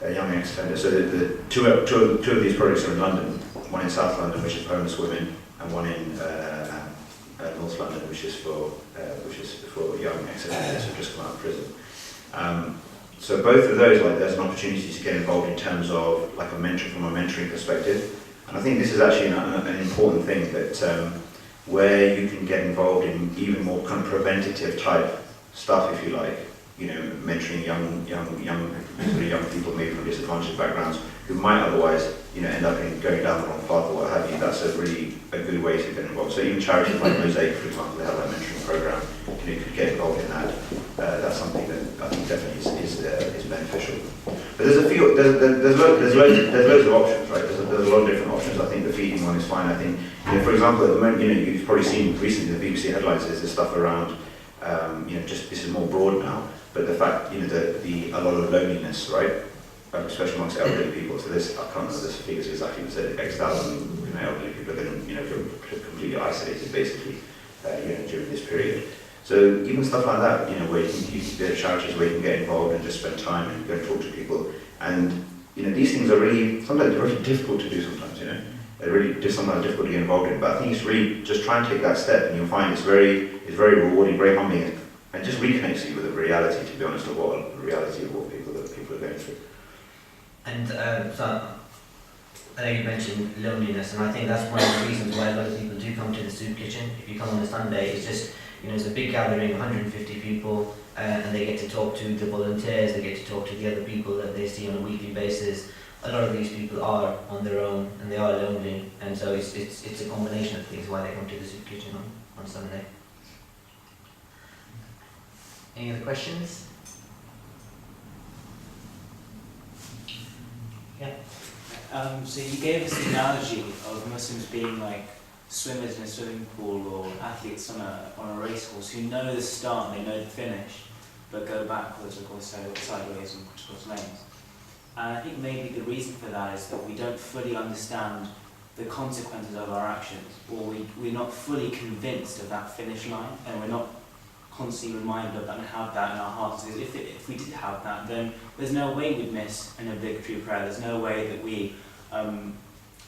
Young ex-offenders. So the two of these projects are in London. One in South London, which is for homeless women, and one in North London, which is for young ex-offenders who've just come out of prison. So both of those, like, there's an opportunity to get involved in terms of like from a mentoring perspective. And I think this is actually an important thing, that where you can get involved in even more kind of preventative type stuff, if you like. You know, mentoring young people maybe from disadvantaged backgrounds who might otherwise, you know, end up going down the wrong path or what have you. That's a good way to get involved. So even charities like Mosaic, for example, they have a mentoring program. You know, you could get involved in that. That's something that I think definitely is beneficial. But there's loads of options, right? There's a lot of different options. I think the feeding one is fine. I think, you know, for example, at the moment, you know, you've probably seen recently the BBC headlines. There's this stuff around, you know, just this is more broad now. But the fact, you know, a lot of loneliness, right, especially amongst elderly people. So this, I can't remember this figures exactly, but said X,000, you know, elderly people are going to, you know, feel completely isolated, basically, you know, during this period. So even stuff like that, you know, where there are charities where you can get involved and just spend time and go and talk to people. And, you know, these things are sometimes really difficult to do sometimes, you know. They're really sometimes difficult to get involved in. But I think it's really just try and take that step, and you'll find it's very rewarding, very humbling. And just reconnects you with the reality, to be honest, of what people are going through. And so I know you mentioned loneliness, and I think that's one of the reasons why a lot of people do come to the soup kitchen. If you come on a Sunday, it's just, you know, it's a big gathering, 150 people, and they get to talk to the volunteers, they get to talk to the other people that they see on a weekly basis. A lot of these people are on their own, and they are lonely, and so it's a combination of things why they come to the soup kitchen on Sunday. Any other questions? Yeah. So you gave us the analogy of Muslims being like swimmers in a swimming pool or athletes on a racehorse who know the start and they know the finish, but go backwards or go sideways and cross lanes. And I think maybe the reason for that is that we don't fully understand the consequences of our actions, or we're not fully convinced of that finish line, and we're not constantly reminded of that and have that in our hearts. Because if we did have that, then there's no way we'd miss an obligatory prayer. There's no way that we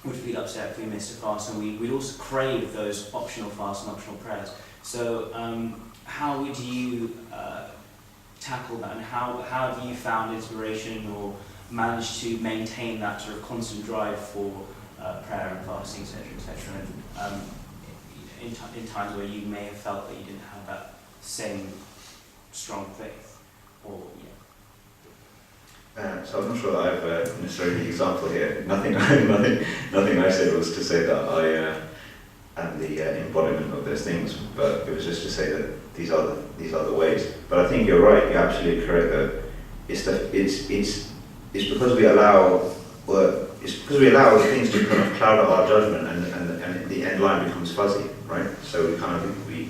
would feel upset if we missed a fast, and we'd also crave those optional fasts and optional prayers. So how would you tackle that, and how have you found inspiration or managed to maintain that sort of constant drive for prayer and fasting, etc., in times where you may have felt that you didn't have that same strong faith? Or So I'm not sure that I've necessarily the example here. Nothing I said was to say that I am the embodiment of those things, but it was just to say that these are the ways. But I think you're right. You're absolutely correct. That it's because we allow things to kind of cloud our judgment, and the end line becomes fuzzy, right? So we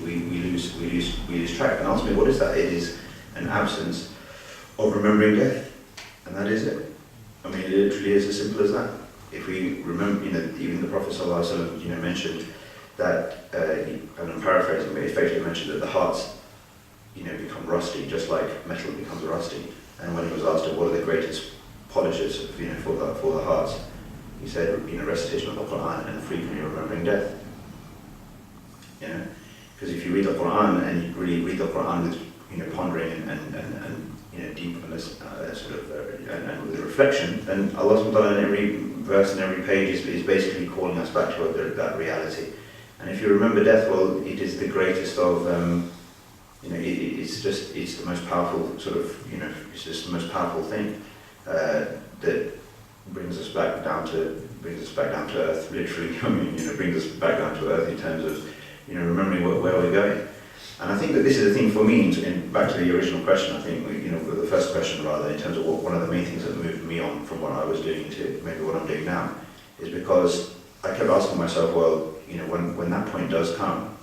lose track. And ultimately, what is that? It is an absence of remembering death. And that is it. I mean, it literally is as simple as that. If we remember, even the Prophet ﷺ, mentioned that, and I'm paraphrasing, but he effectively mentioned that the hearts, become rusty, just like metal becomes rusty. And when he was asked, what are the greatest polishes, for the hearts, he said, recitation of the Quran and frequently remembering death. Because if you read the Quran and you really read the Quran with, pondering and deepness, and with a reflection, then Allah subhanahu wa ta'ala in every verse and every page is basically calling us back to that reality. And if you remember death, well, it is the greatest of, it's the most powerful sort of, it's just the most powerful thing that brings us back down to earth, literally. Brings us back down to earth in terms of, remembering where we're going. And I think that this is the thing for me, back to the original question, I think, the first question rather, in terms of one of the main things that moved me on from what I was doing to maybe what I'm doing now, is because I kept asking myself, well, when that point does come,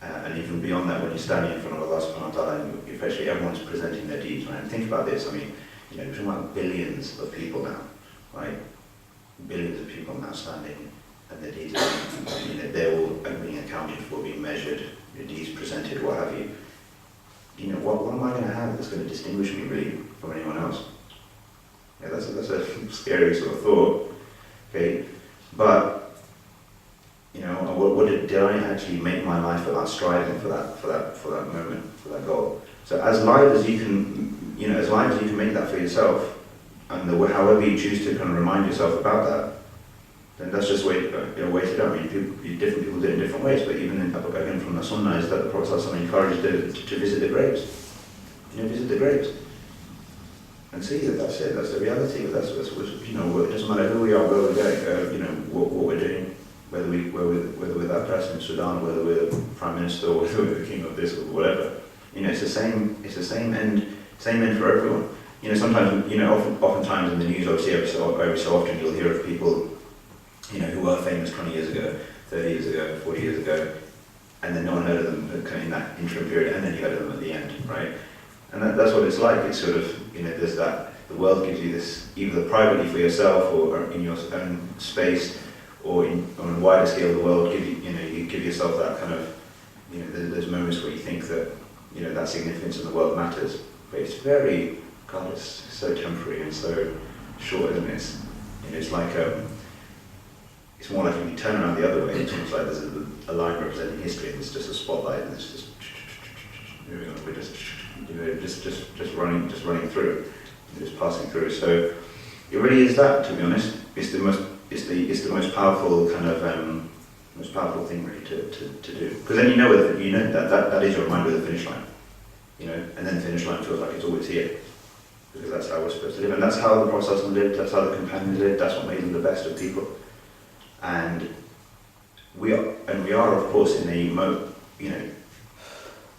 and even beyond that, when you're standing in front of Allah subhanahu wa ta'ala, and especially everyone's presenting their deeds, right? And think about this, I mean, we're talking about billions of people now, right? Billions of people now standing, and their deeds, they're all being accounted for, being measured, your deeds presented, what have you. What am I going to have that's going to distinguish me really from anyone else? Yeah, that's a scary sort of thought. Okay, but did I actually make my life about striving for that moment, for that goal? So as live as you can, make that for yourself, and however you choose to kind of remind yourself about that, then that's just way to go. I mean, different people do it in different ways, but even again from the Sunnah is that the Prophet encouraged to visit the graves. Visit the graves. And see that that's it, that's the reality. It doesn't matter who we are, where we're going, what we're doing, whether we're that person in Sudan, whether we're the Prime Minister, or whether we're the King of this, or whatever. It's the same end for everyone. Sometimes, oftentimes in the news, obviously every so often you'll hear of people who were famous 20 years ago, 30 years ago, 40 years ago, and then no one heard of them in that interim period, and then you heard of them at the end, right? And that's what it's like. It's sort of, there's that, the world gives you this, either privately for yourself, or in your own space, or on a wider scale of the world, you give yourself that kind of, there's moments where you think that, that significance in the world matters, but it's it's so temporary and so short, isn't it? It's like, it's more like when you turn around the other way, it's almost like there's a line representing history, and it's just a spotlight, and it's just moving on. We're just running through, just passing through. So it really is that, to be honest. It's the most powerful kind of most powerful thing really to do. Because then that is your reminder of the finish line, and then the finish line feels like it's always here. Because that's how we're supposed to live, and that's how the Prophet lived, that's how the companions lived, that's what made them the best of people. And we are of course in a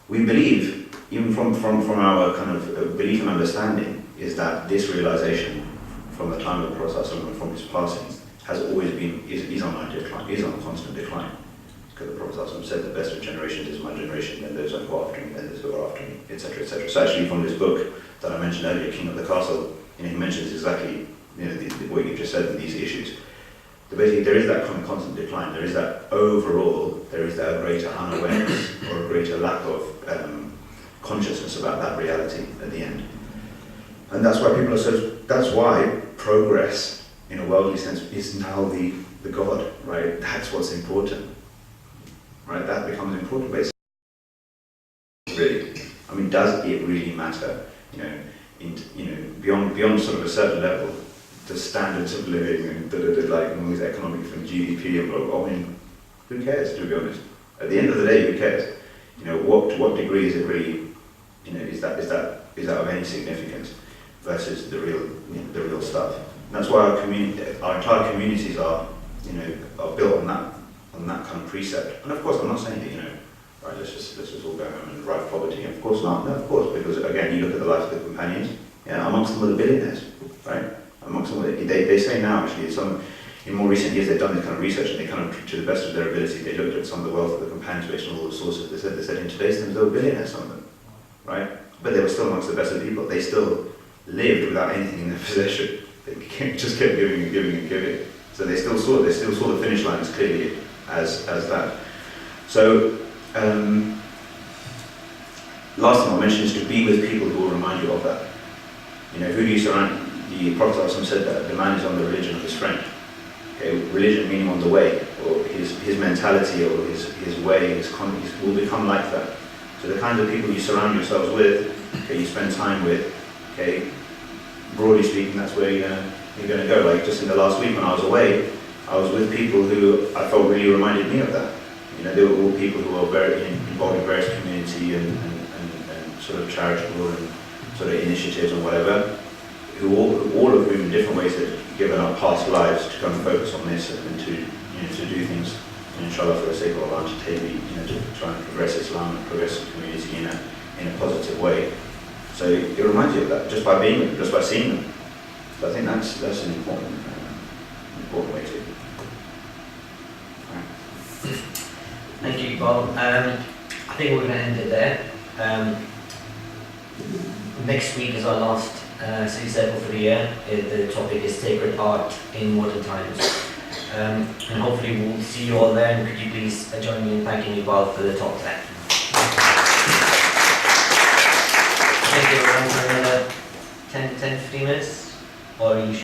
we believe, even from our kind of belief and understanding, is that this realization from the time of the Prophet and from his passing has always been, is on a decline, is on a constant decline. Because the Prophet said the best of generations is my generation, then those who are after me, then those who are after me, etc., etc. So actually from this book that I mentioned earlier, King of the Castle, he mentions exactly what you just said in these issues. Basically, there is that kind of constant decline. There is that overall, there is that greater unawareness or a greater lack of consciousness about that reality at the end. And that's why people are so, that's why progress in a worldly sense is now the God, right? That's what's important, right? That becomes important basically. Really, I mean, does it really matter? Beyond sort of a certain level, the standards of living and like all these economic from GDP and blah, blah, I mean, who cares, to be honest? At the end of the day, who cares? To what degree is it really, is that of any significance versus the real stuff? And that's why our entire communities are built on that kind of precept. And of course, I'm not saying that right, let's just all go home and drive poverty. Of course not. No, of course, because again, you look at the life of the companions. Yeah, amongst them are the billionaires, right? Amongst them, they say now actually, in more recent years they've done this kind of research and they kind of, to the best of their ability, they looked at some of the wealth of the companions based on all the sources. They said in today's terms they were billionaires, some of them, right? But they were still amongst the best of the people. They still lived without anything in their possession. They just kept giving and giving and giving. So they still saw the finish line as clearly as that. So. Last thing I'll mention is to be with people who will remind you of that. Who do you surround? The Prophet said that the man is on the religion of his friend. Okay, religion meaning on the way, or his mentality, or his way, his will become like that. So the kinds of people you surround yourselves with, okay, you spend time with, okay, broadly speaking, that's where you're going to go. Like just in the last week when I was away, I was with people who I felt really reminded me of that. They were all people who were very involved in various community and sort of charitable and sort of initiatives and whatever, who all of whom in different ways had given up past lives to come and focus on this and to do things, inshallah, for the sake of Allah, to try and progress Islam and progress the community in a positive way. So it reminds you of that just by being with them, just by seeing them. So I think that's an important way to. Thank you, Iqbal. I think we're going to end it there. Next week is our last City Circle for the year. The topic is Sacred Art in Modern Times. And hopefully we'll see you all there, and could you please join me in thanking Iqbal for the talk today. Thank you everyone for another 10-15 minutes, or you